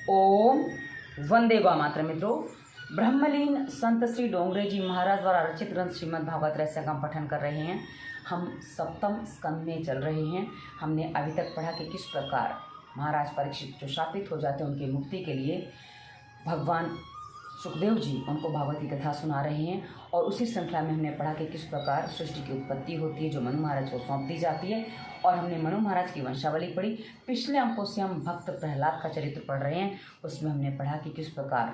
ओम वंदे गौ मातरम। मित्रों, ब्रह्मलीन संत श्री डोंगरे जी महाराज द्वारा रचित ग्रंथ श्रीमद् भागवत रहस्य का हम पठन कर रहे हैं। हम सप्तम स्कंद में चल रहे हैं। हमने अभी तक पढ़ा कि किस प्रकार महाराज परीक्षित जो शापित हो जाते हैं उनकी मुक्ति के लिए भगवान सुखदेव जी उनको भागवत की कथा सुना रहे हैं। और उसी श्रृंखला में हमने पढ़ा कि किस प्रकार सृष्टि की उत्पत्ति होती है जो मनु महाराज को सौंप दी जाती है। और हमने मनु महाराज की वंशावली पढ़ी। पिछले अंकों से हम भक्त प्रहलाद का चरित्र पढ़ रहे हैं। उसमें हमने पढ़ा कि किस प्रकार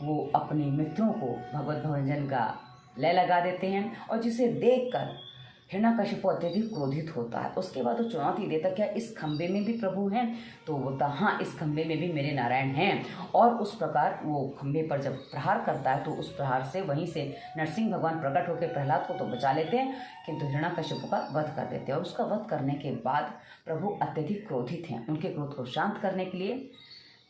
वो अपने मित्रों को भगवत भंजन का लय लगा देते हैं और जिसे देखकर हिरण्यकशिपु अत्यधिक क्रोधित होता है। उसके बाद वो चुनौती देता, क्या इस खंबे में भी प्रभु हैं? तो वो बोलता, हाँ, इस खंबे में भी मेरे नारायण हैं। और उस प्रकार वो खंबे पर जब प्रहार करता है तो उस प्रहार से वहीं से नरसिंह भगवान प्रकट होकर प्रहलाद को तो बचा लेते हैं, किंतु हिरण्यकशिपु का वध कर देते हैं। और उसका वध करने के बाद प्रभु अत्यधिक क्रोधित हैं। उनके क्रोध को शांत करने के लिए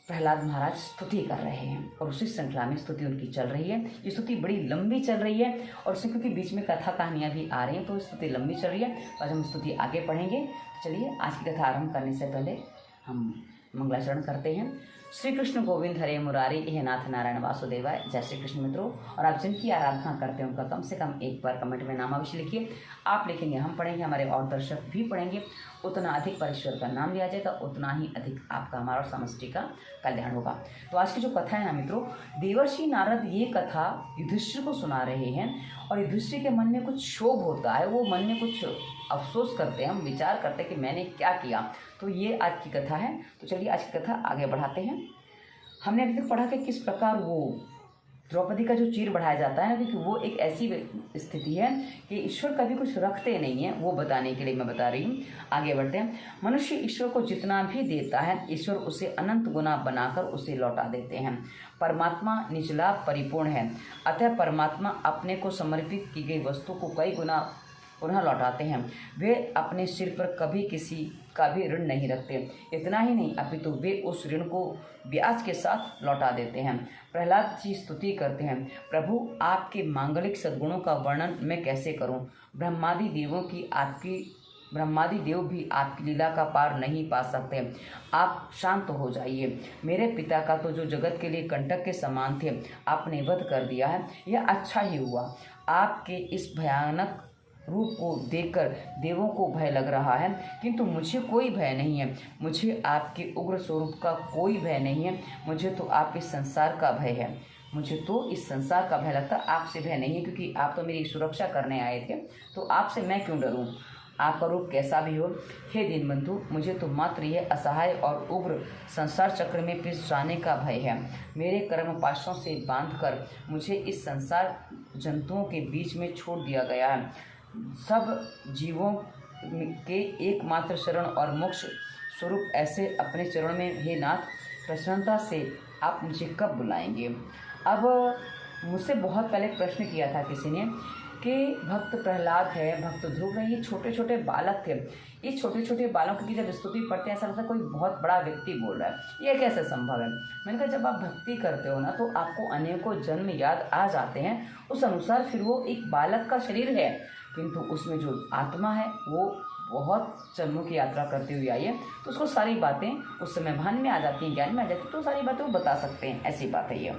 प्रहलाद महाराज स्तुति कर रहे हैं और उसी श्रृंखला में स्तुति उनकी चल रही है। ये स्तुति बड़ी लंबी चल रही है और उसमें क्योंकि बीच में कथा कहानियाँ भी आ रही हैं तो स्तुति लंबी चल रही है। आज हम स्तुति आगे पढ़ेंगे। तो चलिए, आज की कथा आरंभ करने से पहले हम मंगलाचरण करते हैं। श्री कृष्ण गोविंद हरे मुरारी, हे नाथ नारायण वासुदेवाय। जय श्री कृष्ण। मित्रों, और आप जिनकी आराधना करते हैं उनका कम से कम एक बार कमेंट में नाम अवश्य लिखिए। आप लिखेंगे, हम पढ़ेंगे, हमारे और दर्शक भी पढ़ेंगे। उतना अधिक परमेश्वर का नाम लिया जाएगा, उतना ही अधिक आपका, हमारा और समष्टि का कल्याण होगा। तो आज की जो कथा है ना मित्रों, देवर्षि नारद ये कथा युधिष्ठिर को सुना रहे हैं और युधिष्ठिर के मन में कुछ क्षोभ होता है। वो मन में कुछ अफसोस करते हैं, हम विचार करते हैं कि मैंने क्या किया। तो ये आज की कथा है। तो चलिए आज की कथा आगे बढ़ाते हैं। हमने अभी तक पढ़ा कि किस प्रकार वो द्रौपदी का जो चीर बढ़ाया जाता है ना, क्योंकि वो एक ऐसी स्थिति है कि ईश्वर कभी कुछ रखते नहीं है, वो बताने के लिए मैं बता रही हूँ। आगे बढ़ते हैं। मनुष्य ईश्वर को जितना भी देता है ईश्वर उसे अनंत गुना बनाकर उसे लौटा देते हैं। परमात्मा निचला परिपूर्ण है, अतः परमात्मा अपने को समर्पित की गई वस्तु को कई गुना पुनः लौटाते हैं। वे अपने सिर पर कभी किसी का भी ऋण नहीं रखते। इतना ही नहीं, अपितु वे उस ऋण को ब्याज के साथ लौटा देते हैं। प्रहलाद जी स्तुति करते हैं, प्रभु आपके मांगलिक सद्गुणों का वर्णन मैं कैसे करूं? ब्रह्मादि देव भी आपकी लीला का पार नहीं पा सकते। आप शांत हो जाइए। मेरे पिता का तो जो जगत के लिए कंटक के समान थे, आपने वध कर दिया है, यह अच्छा ही हुआ। आपके इस भयानक रूप को देखकर देवों को भय लग रहा है, किंतु मुझे कोई भय नहीं है। मुझे आपके उग्र स्वरूप का कोई भय नहीं है। मुझे तो आप इस संसार का भय है। मुझे तो इस संसार का भय लगता, आपसे भय नहीं है, क्योंकि आप तो मेरी सुरक्षा करने आए थे, तो आपसे मैं क्यों डरूं? आपका रूप कैसा भी हो, हे दीनबंधु, मुझे तो मात्र यह असहाय और उग्र संसार चक्र में पिस जाने का भय है। मेरे कर्म पाशों से बांधकर मुझे इस संसार जंतुओं के बीच में छोड़ दिया गया है। सब जीवों के एकमात्र शरण और मोक्ष स्वरूप ऐसे अपने चरण में, हे नाथ, प्रसन्नता से आप मुझे कब बुलाएंगे? अब मुझसे बहुत पहले प्रश्न किया था किसी ने कि भक्त प्रहलाद है, भक्त ध्रुव है, ये छोटे छोटे बालक थे। ये छोटे छोटे बालकों की जब स्तुति पढ़ते हैं ऐसा लगता है कोई बहुत बड़ा व्यक्ति बोल रहा है। ये कैसे संभव है? मैंने कहा, जब आप भक्ति करते हो ना तो आपको अनेकों जन्म याद आ जाते हैं। उस अनुसार फिर वो एक बालक का शरीर है, किंतु उसमें जो आत्मा है वो बहुत जन्मों की यात्रा करते हुए आई है। तो उसको सारी बातें उस समय भान में आ जाती हैं, ज्ञान में आ जाती है, तो सारी बातें वो बता सकते हैं। ऐसी बात है ये।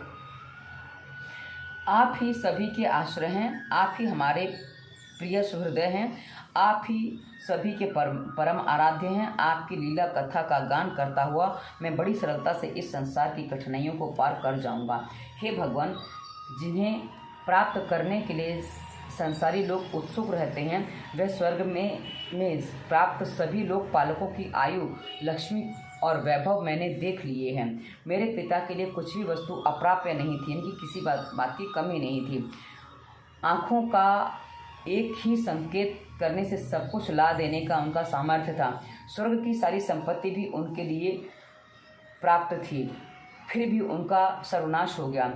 आप ही सभी के आश्रय हैं, आप ही हमारे प्रिय सुहृदय हैं, आप ही सभी के परम आराध्य हैं। आपकी लीला कथा का गान करता हुआ मैं बड़ी सरलता से इस संसार की कठिनाइयों को पार कर जाऊंगा। हे भगवान, जिन्हें प्राप्त करने के लिए संसारी लोग उत्सुक रहते हैं, वह स्वर्ग में प्राप्त सभी लोक पालकों की आयु, लक्ष्मी और वैभव मैंने देख लिए हैं। मेरे पिता के लिए कुछ भी वस्तु अप्राप्य नहीं थी, इनकी किसी बात की कमी नहीं थी। आँखों का एक ही संकेत करने से सब कुछ ला देने का उनका सामर्थ्य था। स्वर्ग की सारी संपत्ति भी उनके लिए प्राप्त थी, फिर भी उनका सर्वनाश हो गया।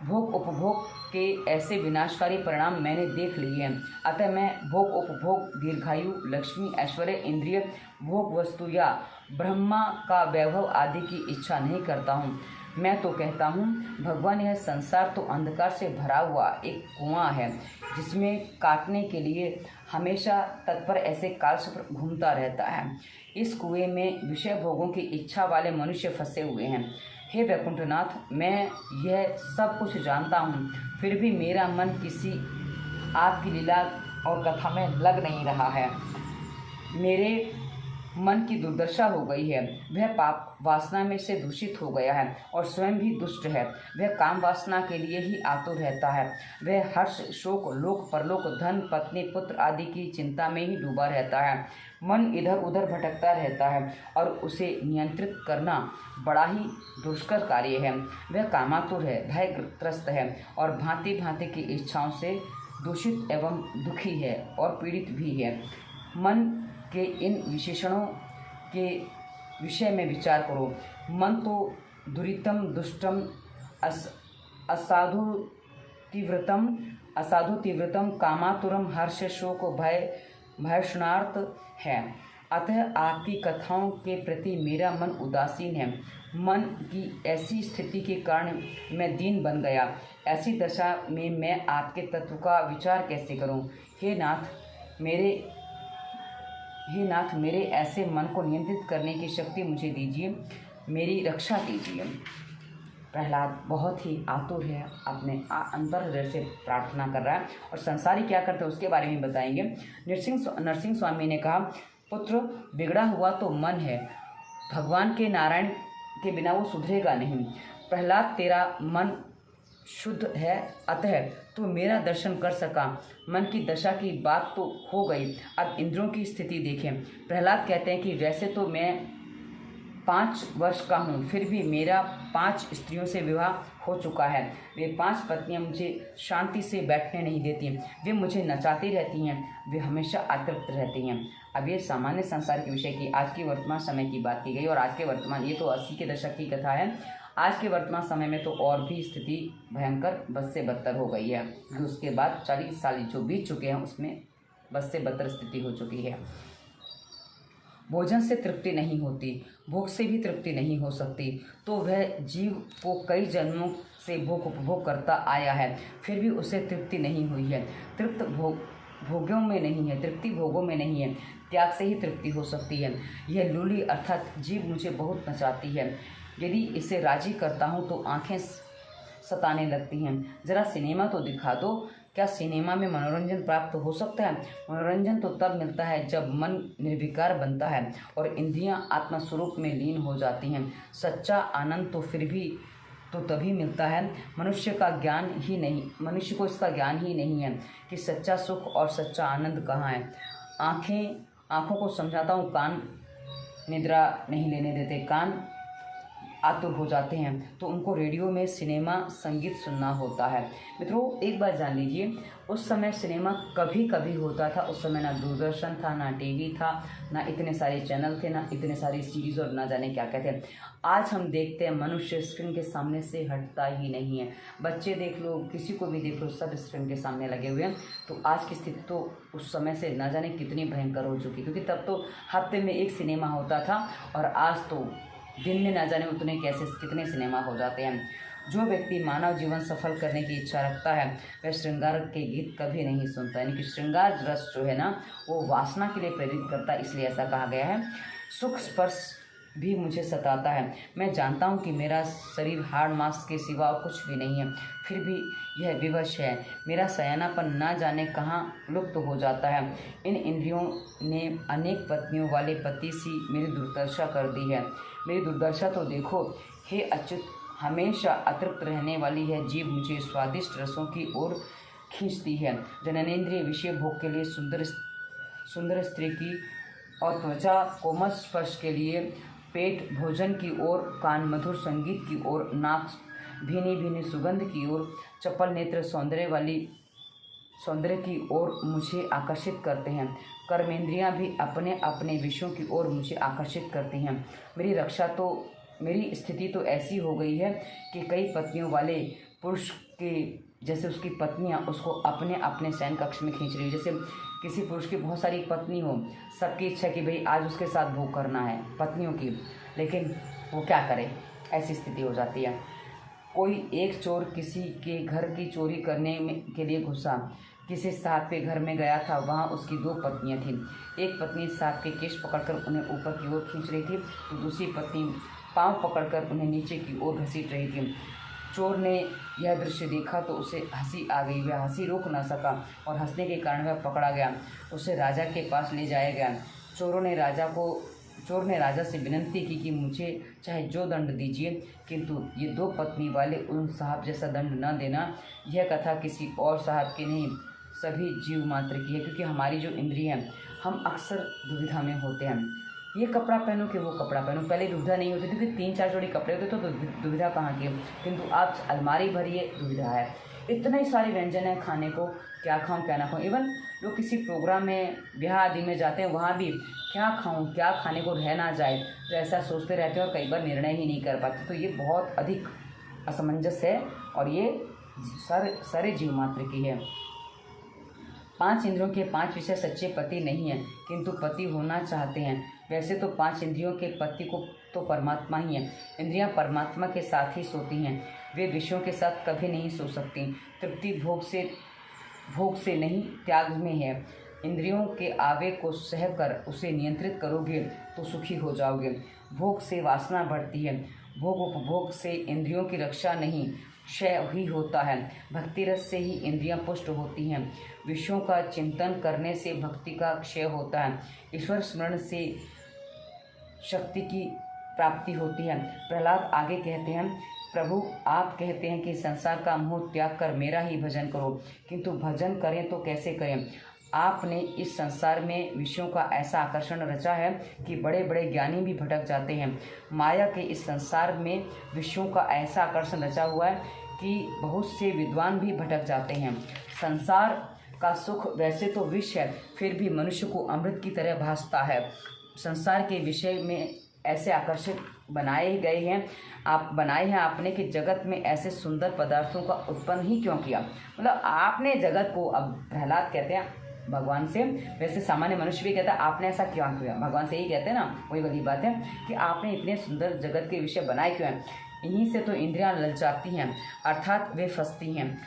भोग उपभोग के ऐसे विनाशकारी परिणाम मैंने देख लिए हैं। अतः मैं भोग उपभोग, दीर्घायु, लक्ष्मी, ऐश्वर्य, इंद्रिय भोग वस्तु या ब्रह्मा का वैभव आदि की इच्छा नहीं करता हूँ। मैं तो कहता हूँ, भगवान, यह संसार तो अंधकार से भरा हुआ एक कुआं है, जिसमें काटने के लिए हमेशा तत्पर ऐसे कालचक्र घूमता रहता है। इस कुएं में विषय भोगों की इच्छा वाले मनुष्य फंसे हुए हैं। हे वैकुंठनाथ, मैं यह सब कुछ जानता हूँ, फिर भी मेरा मन किसी आपकी लीला और कथा में लग नहीं रहा है। मेरे मन की दुर्दशा हो गई है। वह पाप वासना में से दूषित हो गया है और स्वयं भी दुष्ट है। वह काम वासना के लिए ही आतुर रहता है। वह हर्ष, शोक, लोक परलोक, धन, पत्नी, पुत्र आदि की चिंता में ही डूबा रहता है। मन इधर उधर भटकता रहता है और उसे नियंत्रित करना बड़ा ही दुष्कर कार्य है। वह कामातुर है, भयग्रस्त है और भांति भांति की इच्छाओं से दूषित एवं दुखी है और पीड़ित भी है। मन के इन विशेषणों के विषय में विचार करो। मन तो दुरितम, दुष्टम, असाधु तीव्रतम, कामातुरम, हर्ष, शोक, भयशणार्थ है। अतः आपकी कथाओं के प्रति मेरा मन उदासीन है। मन की ऐसी स्थिति के कारण मैं दीन बन गया। ऐसी दशा में मैं आपके तत्व का विचार कैसे करूं? हे नाथ, मेरे ऐसे मन को नियंत्रित करने की शक्ति मुझे दीजिए, मेरी रक्षा कीजिए। प्रहलाद बहुत ही आतुर है, अपने अंतर हृदय से प्रार्थना कर रहा है और संसारी क्या करते हैं उसके बारे में बताएंगे। नरसिंह स्वामी ने कहा, पुत्र, बिगड़ा हुआ तो मन है, भगवान के नारायण के बिना वो सुधरेगा नहीं। प्रहलाद, तेरा मन शुद्ध है, अतः तू मेरा दर्शन कर सका। मन की दशा की बात तो हो गई, अब इंद्रियों की स्थिति देखें। प्रहलाद कहते हैं कि वैसे तो मैं 5 वर्ष का हूँ, फिर भी मेरा 5 स्त्रियों से विवाह हो चुका है। वे 5 पत्नियाँ मुझे शांति से बैठने नहीं देती, वे मुझे नचाती रहती हैं, वे हमेशा अतृप्त रहती हैं। अब ये सामान्य संसार के विषय की आज की वर्तमान समय की बात की गई और आज के वर्तमान, ये तो 80 के दशक की कथा है। आज के वर्तमान समय में तो और भी स्थिति भयंकर, बद से बदतर हो गई है। उसके बाद 40 साल जो बीत चुके हैं उसमें बद से बदतर स्थिति हो चुकी है। भोजन से तृप्ति नहीं होती, भोग से भी तृप्ति नहीं हो सकती, तो वह जीव को कई जन्मों से भोग उपभोग करता आया है, फिर भी उसे तृप्ति नहीं हुई है। तृप्त भोगों में नहीं है, तृप्ति भोगों में नहीं है, त्याग से ही तृप्ति हो सकती है। यह लूली अर्थात जीव मुझे बहुत नचाती है। यदि इसे राजी करता हूँ तो आंखें सताने लगती हैं। जरा सिनेमा तो दिखा दो। क्या सिनेमा में मनोरंजन प्राप्त हो सकता है? मनोरंजन तो तब मिलता है जब मन निर्विकार बनता है और इंद्रियां आत्मस्वरूप में लीन हो जाती हैं। सच्चा आनंद तो फिर भी तो तभी मिलता है। मनुष्य को इसका ज्ञान ही नहीं है कि सच्चा सुख और सच्चा आनंद कहाँ है। आँखों को समझाता हूँ, कान निद्रा नहीं लेने देते, कान आतुर हो जाते हैं, तो उनको रेडियो में सिनेमा संगीत सुनना होता है। मित्रों, एक बात जान लीजिए, उस समय सिनेमा कभी कभी होता था। उस समय ना दूरदर्शन था, ना टीवी था, ना इतने सारे चैनल थे, ना इतने सारी सीरीज़ और ना जाने क्या कहते। आज हम देखते हैं मनुष्य स्क्रीन के सामने से हटता ही नहीं है। बच्चे देख लो, किसी को भी देख लो, सब स्क्रीन के सामने लगे हुए हैं। तो आज की स्थिति तो उस समय से ना जाने कितनी भयंकर हो चुकी, क्योंकि तब तो हफ्ते में एक सिनेमा होता था और आज तो दिन में ना जाने उतने कितने सिनेमा हो जाते हैं। जो व्यक्ति मानव जीवन सफल करने की इच्छा रखता है वह श्रृंगार के गीत कभी नहीं सुनता। यानी कि श्रृंगार रस जो है ना, वो वासना के लिए प्रेरित करता है, इसलिए ऐसा कहा गया है। सुख स्पर्श भी मुझे सताता है। मैं जानता हूँ कि मेरा शरीर हाड़ मांस के सिवा और कुछ भी नहीं है, फिर भी यह विवश है। मेरा सयानापन ना जाने कहाँ लुप्त हो जाता है। इन इंद्रियों ने अनेक पत्नियों वाले पति सी मेरी दुर्दशा कर दी है। मेरी दुर्दशा तो देखो। हे अच्युत, हमेशा अतृप्त रहने वाली है जीव मुझे स्वादिष्ट रसों की ओर खींचती है। जननेंद्रिय विषय भोग के लिए सुंदर स्त्री की और त्वचा कोमल स्पर्श के लिए पेट भोजन की ओर, कान मधुर संगीत की ओर, नाक भीनी भीनी सुगंध की ओर, चपल नेत्र सौंदर्य की ओर मुझे आकर्षित करते हैं। कर्मेंद्रियां भी अपने अपने विषयों की ओर मुझे आकर्षित करती हैं। मेरी स्थिति तो ऐसी हो गई है कि कई पत्नियों वाले पुरुष के जैसे उसकी पत्नियां उसको अपने अपने शयन कक्ष में खींच रही है। जैसे किसी पुरुष की बहुत सारी पत्नी हो, सबकी इच्छा कि भाई आज उसके साथ भोग करना है पत्नियों की, लेकिन वो क्या करे, ऐसी स्थिति हो जाती है। कोई एक चोर किसी के घर की चोरी करने के लिए घुसा। किसी साहब के घर में गया था। वहाँ उसकी 2 पत्नियाँ थीं। एक पत्नी साहब के केश पकड़कर उन्हें ऊपर की ओर खींच रही थी, तो दूसरी पत्नी पाँव पकड़कर उन्हें नीचे की ओर घसीट रही थी। चोर ने यह दृश्य देखा तो उसे हंसी आ गई। वह हंसी रोक न सका और हंसने के कारण वह पकड़ा गया। उसे राजा के पास ले जाया गया। चोर ने राजा से विनती की कि मुझे चाहे जो दंड दीजिए, किंतु ये 2 पत्नी वाले उन साहब जैसा दंड न देना। यह कथा किसी और साहब की नहीं, सभी जीव मात्र की है, क्योंकि हमारी जो इंद्रिय हैं, हम अक्सर दुविधा में होते हैं। ये कपड़ा पहनो कि वो कपड़ा पहनो। पहले दुविधा नहीं होती थी, क्योंकि 3-4 जोड़ी कपड़े होते तो दुविधा कहाँ की, किंतु आज अलमारी भरी है, दुविधा है। इतने सारे व्यंजन हैं खाने को, क्या खाऊं क्या ना खाऊं। इवन लोग किसी प्रोग्राम में, ब्याह आदि में जाते हैं, वहाँ भी क्या खाऊं, क्या खाने को रह ना जाए, तो ऐसा सोचते रहते हैं और कई बार निर्णय ही नहीं कर पाते। तो ये बहुत अधिक असमंजस है और ये सारे जीव मात्र की है। 5 इंद्रियों के 5 विषय सच्चे पति नहीं हैं, किंतु पति होना चाहते हैं। वैसे तो 5 इंद्रियों के पति को तो परमात्मा ही है। इंद्रियां परमात्मा के साथ ही सोती हैं, वे विषयों के साथ कभी नहीं सो सकती। तृप्ति भोग से नहीं, त्याग में है। इंद्रियों के आवेग को सहकर उसे नियंत्रित करोगे तो सुखी हो जाओगे। भोग से वासना बढ़ती है, भोग उपभोग से इंद्रियों की रक्षा नहीं, क्षय ही होता है। भक्ति रस से ही इंद्रियां पुष्ट होती हैं। विषयों का चिंतन करने से भक्ति का क्षय होता है। ईश्वर स्मरण से शक्ति की प्राप्ति होती है। प्रहलाद आगे कहते हैं, प्रभु आप कहते हैं कि संसार का मोह त्याग कर मेरा ही भजन करो, किंतु भजन करें तो कैसे करें। आपने इस संसार में विषयों का ऐसा आकर्षण रचा है कि बड़े बड़े ज्ञानी भी भटक जाते हैं। माया के इस संसार में विषयों का ऐसा आकर्षण रचा हुआ है कि बहुत से विद्वान भी भटक जाते हैं। संसार का सुख वैसे तो विष है, फिर भी मनुष्य को अमृत की तरह भासता है। संसार के विषय में ऐसे आकर्षित बनाए हैं आपने कि जगत में ऐसे सुंदर पदार्थों का उत्पन्न ही क्यों किया। मतलब आपने जगत को, अब प्रहलाद कहते हैं भगवान से, वैसे सामान्य मनुष्य भी कहता है आपने ऐसा क्यों किया। भगवान से ही कहते हैं ना, वही वाली बात है कि आपने इतने सुंदर जगत के विषय बनाए क्यों हैं। इन्हीं से तो इंद्रियां ललचाती हैं, अर्थात वे फंसती हैं।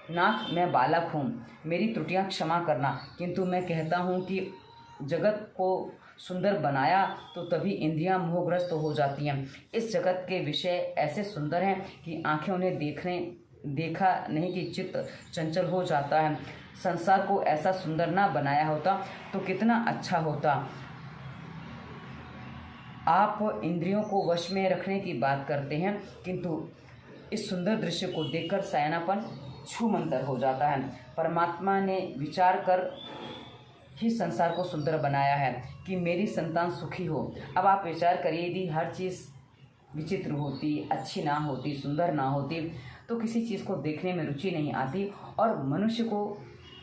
नाक मैं बालक हूँ, मेरी त्रुटियां क्षमा करना, किंतु मैं कहता हूँ कि जगत को सुंदर बनाया तो तभी इंद्रियां मोहग्रस्त हो जाती हैं। इस जगत के विषय ऐसे सुंदर हैं कि आंखें उन्हें देखा नहीं कि चित्त चंचल हो जाता है। संसार को ऐसा सुंदर ना बनाया होता तो कितना अच्छा होता। आप इंद्रियों को वश में रखने की बात करते हैं, किंतु इस सुंदर दृश्य को देखकर सयानापन छूमंतर हो जाता है। परमात्मा ने विचार कर ही संसार को सुंदर बनाया है कि मेरी संतान सुखी हो। अब आप विचार करिए, यदि हर चीज़ विचित्र होती, अच्छी ना होती, सुंदर ना होती, तो किसी चीज़ को देखने में रुचि नहीं आती और मनुष्य को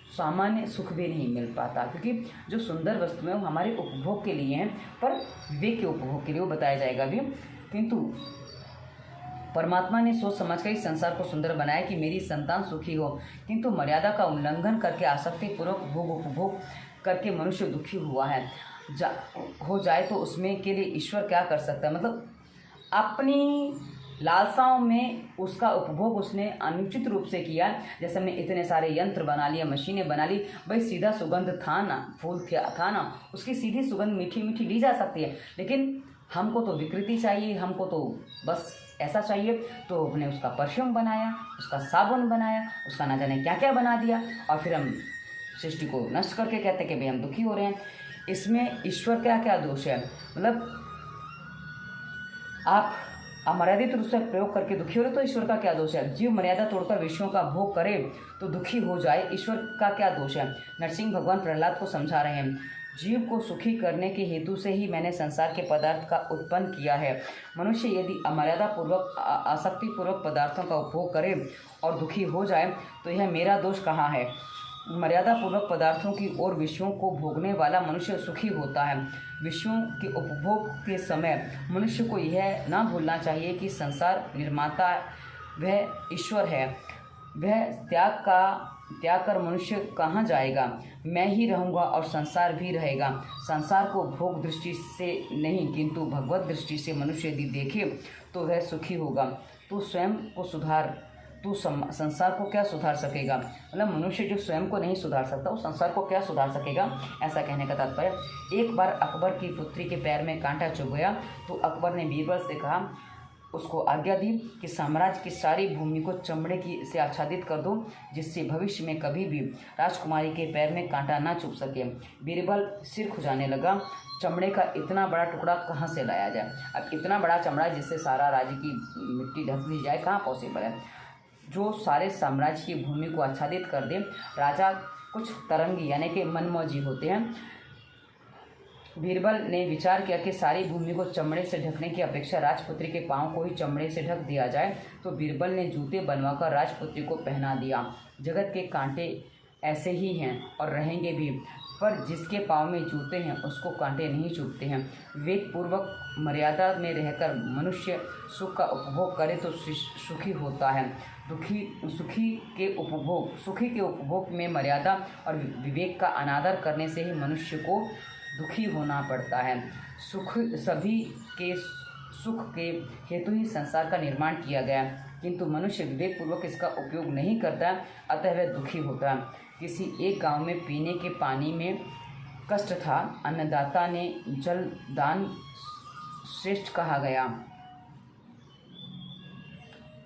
सामान्य सुख भी नहीं मिल पाता। क्योंकि जो सुंदर वस्तुएं वो हमारे उपभोग के लिए हैं, पर विवेक के उपभोग के लिए, वो बताया जाएगा भी। किंतु परमात्मा ने सोच समझ कर इस संसार को सुंदर बनाया कि मेरी संतान सुखी हो, किंतु मर्यादा का उल्लंघन करके आसक्ति पूर्वक भोग उपभोग करके मनुष्य दुखी हुआ है। हो जाए तो उसमें के लिए ईश्वर क्या कर सकता है। मतलब अपनी लालसाओं में उसका उपभोग उसने अनुचित रूप से किया। जैसे हमने इतने सारे यंत्र बना लिए, मशीनें बना ली, भाई सीधा सुगंध था ना, फूल था ना, उसकी सीधी सुगंध मीठी मीठी ली जा सकती है, लेकिन हमको तो विकृति चाहिए, हमको तो बस ऐसा चाहिए। तो हमने उसका परफ्यूम बनाया, उसका साबुन बनाया, उसका ना जाने क्या क्या बना दिया, और फिर हम सृष्टि को नष्ट करके कहते हैं कि भाई हम दुखी हो रहे हैं। इसमें ईश्वर क्या क्या दोष है। मतलब आप अमर्यादित रूप से प्रयोग करके दुखी हो रहे तो ईश्वर का क्या दोष है। जीव मर्यादा तोड़कर विषयों का भोग करे तो दुखी हो जाए, ईश्वर का क्या दोष है। नरसिंह भगवान प्रहलाद को समझा रहे हैं, जीव को सुखी करने के हेतु से ही मैंने संसार के पदार्थ का उत्पन्न किया है। मनुष्य यदि अमर्यादा पूर्वक आसक्ति पूर्वक पदार्थों का उपभोग करे और दुखी हो जाए तो यह मेरा दोष कहाँ है। मर्यादा पूर्वक पदार्थों की ओर विषयों को भोगने वाला मनुष्य सुखी होता है। विषयों के उपभोग के समय मनुष्य को यह ना भूलना चाहिए कि संसार निर्माता वह ईश्वर है। वह त्याग कर मनुष्य कहाँ जाएगा। मैं ही रहूँगा और संसार भी रहेगा। संसार को भोग दृष्टि से नहीं किंतु भगवत दृष्टि से मनुष्य यदि देखे तो वह सुखी होगा। तो स्वयं को सुधार, तू संसार को क्या सुधार सकेगा। मतलब मनुष्य जो स्वयं को नहीं सुधार सकता वो संसार को क्या सुधार सकेगा, ऐसा कहने का तात्पर्य। एक बार अकबर की पुत्री के पैर में कांटा चुभ गया तो अकबर ने बीरबल से कहा, उसको आज्ञा दी कि साम्राज्य की सारी भूमि को चमड़े की से आच्छादित कर दो, जिससे भविष्य में कभी भी राजकुमारी के पैर में कांटा ना चुभ सके। बीरबल सिर खुजाने लगा, चमड़े का इतना बड़ा टुकड़ा कहाँ से लाया जाए। अब इतना बड़ा चमड़ा जिससे सारा राज्य की मिट्टी ढक दी जाए, कहाँ पॉसिबल है। जो सारे साम्राज्य की भूमि को आच्छादित कर दे। राजा कुछ तरंगी यानी कि मनमौजी होते हैं। बीरबल ने विचार किया कि सारी भूमि को चमड़े से ढकने की अपेक्षा राजपुत्री के पांव को ही चमड़े से ढक दिया जाए। तो बीरबल ने जूते बनवाकर राजपुत्री को पहना दिया। जगत के कांटे ऐसे ही हैं और रहेंगे भी, पर जिसके पाँव में जूते हैं उसको कांटे नहीं चुभते हैं। विवेक पूर्वक मर्यादा में रहकर मनुष्य सुख का उपभोग करे तो सुखी होता है। सुखी के उपभोग में मर्यादा और विवेक का अनादर करने से ही मनुष्य को दुखी होना पड़ता है। सभी के सुख के हेतु ही संसार का निर्माण किया गया, किंतु मनुष्य विवेक पूर्वक इसका उपयोग नहीं करता, अतः वह दुखी होता है। किसी एक गांव में पीने के पानी में कष्ट था। अन्नदाता ने जल दान श्रेष्ठ कहा गया।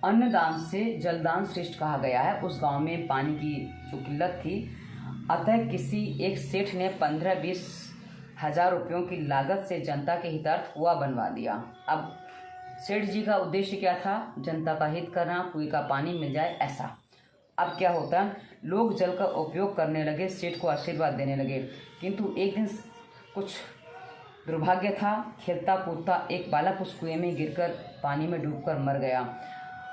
अन्नदान से जलदान श्रेष्ठ कहा गया है। उस गांव में पानी की जो किल्लत थी, अतः किसी एक सेठ ने 15-20 हजार रुपयों की लागत से जनता के हितार्थ कुआं बनवा दिया। अब सेठ जी का उद्देश्य क्या था, जनता का हित करना, कुएं का पानी मिल जाए ऐसा। अब क्या होता है, लोग जल का उपयोग करने लगे, सेठ को आशीर्वाद देने लगे। किंतु एक दिन कुछ दुर्भाग्य था, खेलता कूदता एक बालक उस कुएं में गिरकर पानी में डूबकर मर गया।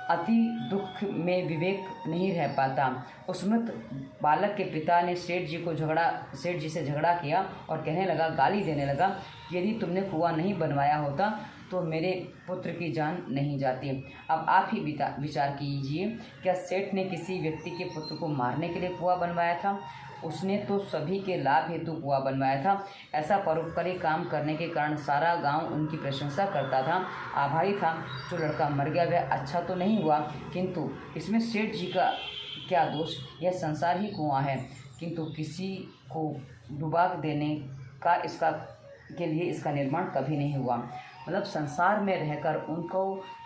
अति दुख में विवेक नहीं रह पाता। उस मृत बालक के पिता ने सेठ जी से झगड़ा किया और कहने लगा, गाली देने लगा, यदि तुमने कुआं नहीं बनवाया होता तो मेरे पुत्र की जान नहीं जाती। अब आप ही विचार कीजिए, क्या सेठ ने किसी व्यक्ति के पुत्र को मारने के लिए कुआं बनवाया था? उसने तो सभी के लाभ हेतु कुआं बनवाया था। ऐसा परोपकारी काम करने के कारण सारा गांव उनकी प्रशंसा करता था, आभारी था। जो लड़का मर गया वह अच्छा तो नहीं हुआ, किंतु इसमें सेठ जी का क्या दोष? यह संसार ही कुआं है, किंतु किसी को डुबा देने का के लिए इसका निर्माण कभी नहीं हुआ। मतलब संसार में रहकर उनको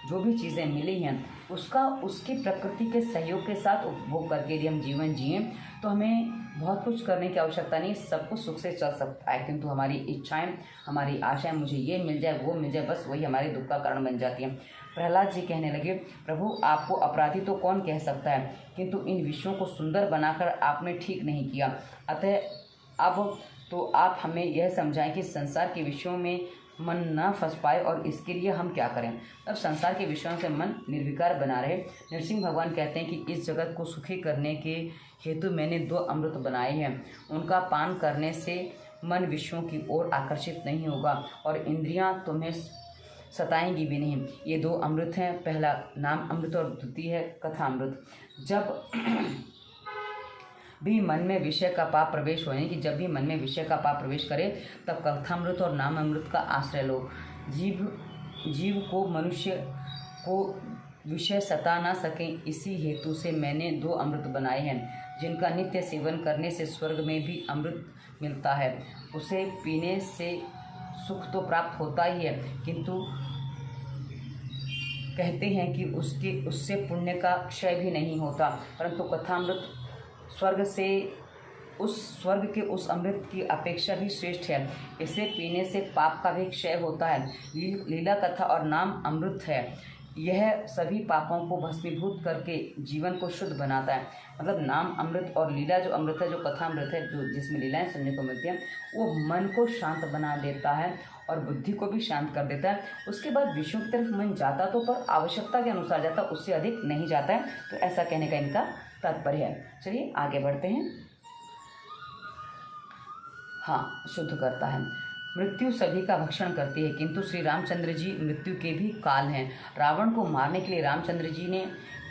जो भी चीज़ें मिली हैं उसका उसकी प्रकृति के सहयोग के साथ उपभोग करके यदि हम जीवन जिए तो हमें बहुत कुछ करने की आवश्यकता नहीं, सब कुछ सुख से चल सकता है। किंतु हमारी इच्छाएं, हमारी आशाएं, मुझे ये मिल जाए वो मिल जाए, बस वही हमारे दुख का कारण बन जाती हैं। प्रहलाद जी कहने लगे, प्रभु आपको अपराधी तो कौन कह सकता है, किंतु इन विषयों को सुंदर बनाकर आपने ठीक नहीं किया। अतः अब तो आप हमें यह समझाएं कि संसार के विषयों में मन न फंस पाए और इसके लिए हम क्या करें। अब संसार के विषयों से मन निर्विकार बना रहे। नरसिंह भगवान कहते हैं कि इस जगत को सुखी करने के हेतु मैंने 2 अमृत बनाए हैं। उनका पान करने से मन विषयों की ओर आकर्षित नहीं होगा और इंद्रियां तुम्हें सताएंगी भी नहीं। ये 2 अमृत हैं, पहला नाम अमृत और द्वितीय है कथा अमृत। जब भी मन में विषय का पाप प्रवेश होने की जब भी मन में विषय का पाप प्रवेश करे तब कथामृत और नाम अमृत का आश्रय लो। जीव को मनुष्य को विषय सता ना सके, इसी हेतु से मैंने 2 अमृत बनाए हैं, जिनका नित्य सेवन करने से स्वर्ग में भी अमृत मिलता है। उसे पीने से सुख तो प्राप्त होता ही है, किंतु कहते हैं कि उससे पुण्य का क्षय भी नहीं होता, परंतु कथामृत स्वर्ग के उस अमृत की अपेक्षा भी श्रेष्ठ है। इसे पीने से पाप का भी क्षय होता है। लीला कथा और नाम अमृत है, यह सभी पापों को भस्मीभूत करके जीवन को शुद्ध बनाता है। मतलब नाम अमृत और लीला जो अमृत है, जो कथा अमृत है, जो जिसमें लीलाएं सुनने को मिलती हैं, वो मन को शांत बना देता है और बुद्धि को भी शांत कर देता है। उसके बाद विषयों की तरफ मन जाता तो पर आवश्यकता के अनुसार जाता, उससे अधिक नहीं जाता है। तो ऐसा कहने का इनका तात्पर्य है। चलिए आगे बढ़ते हैं। हाँ, शुद्ध करता है। मृत्यु सभी का भक्षण करती है, किंतु श्री रामचंद्र जी मृत्यु के भी काल हैं। रावण को मारने के लिए रामचंद्र जी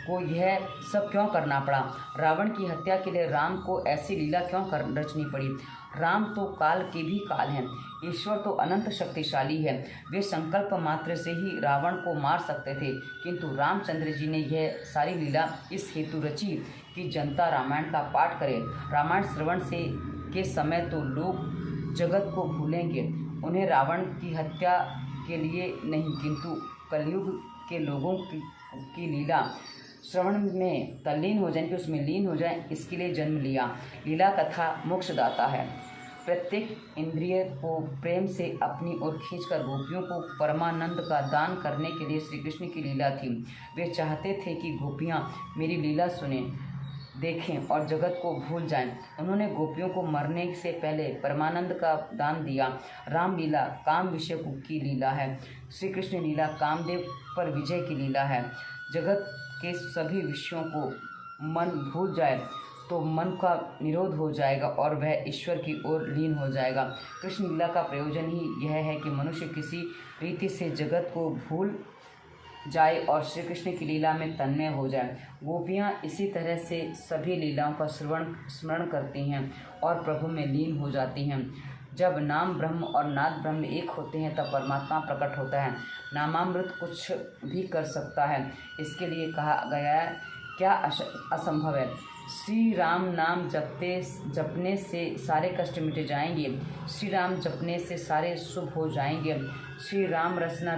को यह सब क्यों करना पड़ा? रावण की हत्या के लिए राम को ऐसी लीला क्यों रचनी पड़ी? राम तो काल के भी काल हैं, ईश्वर तो अनंत शक्तिशाली है। वे संकल्प मात्र से ही रावण को मार सकते थे, किंतु रामचंद्र जी ने यह सारी लीला इस हेतु रची कि जनता रामायण का पाठ करे। रामायण श्रवण से के समय तो लोग जगत को भूलेंगे, उन्हें रावण की हत्या के लिए नहीं किंतु कलयुग के लोगों की लीला श्रवण में तल्लीन हो जाए, कि उसमें लीन हो जाए, इसके लिए जन्म लिया। लीला कथा मोक्षदाता है। प्रत्येक इंद्रिय को प्रेम से अपनी ओर खींचकर गोपियों को परमानंद का दान करने के लिए श्री कृष्ण की लीला थी। वे चाहते थे कि गोपियाँ मेरी लीला सुनें, देखें और जगत को भूल जाएं। उन्होंने गोपियों को मरने से पहले परमानंद का दान दिया। रामलीला काम विषय की लीला है, श्री कृष्ण लीला कामदेव पर विजय की लीला है। जगत के सभी विषयों को मन भूल जाए तो मन का निरोध हो जाएगा और वह ईश्वर की ओर लीन हो जाएगा। कृष्ण लीला का प्रयोजन ही यह है कि मनुष्य किसी रीति से जगत को भूल जाए और श्री कृष्ण की लीला में तन्मय हो जाए। गोपियाँ इसी तरह से सभी लीलाओं का स्मरण करती हैं और प्रभु में लीन हो जाती हैं। जब नाम ब्रह्म और नाद ब्रह्म एक होते हैं तब परमात्मा प्रकट होता है। नामामृत कुछ भी कर सकता है, इसके लिए कहा गया है क्या असंभव है। श्री राम नाम जपने से सारे कष्ट मिट जाएंगे, श्री राम जपने से सारे शुभ हो जाएंगे। श्री राम रसना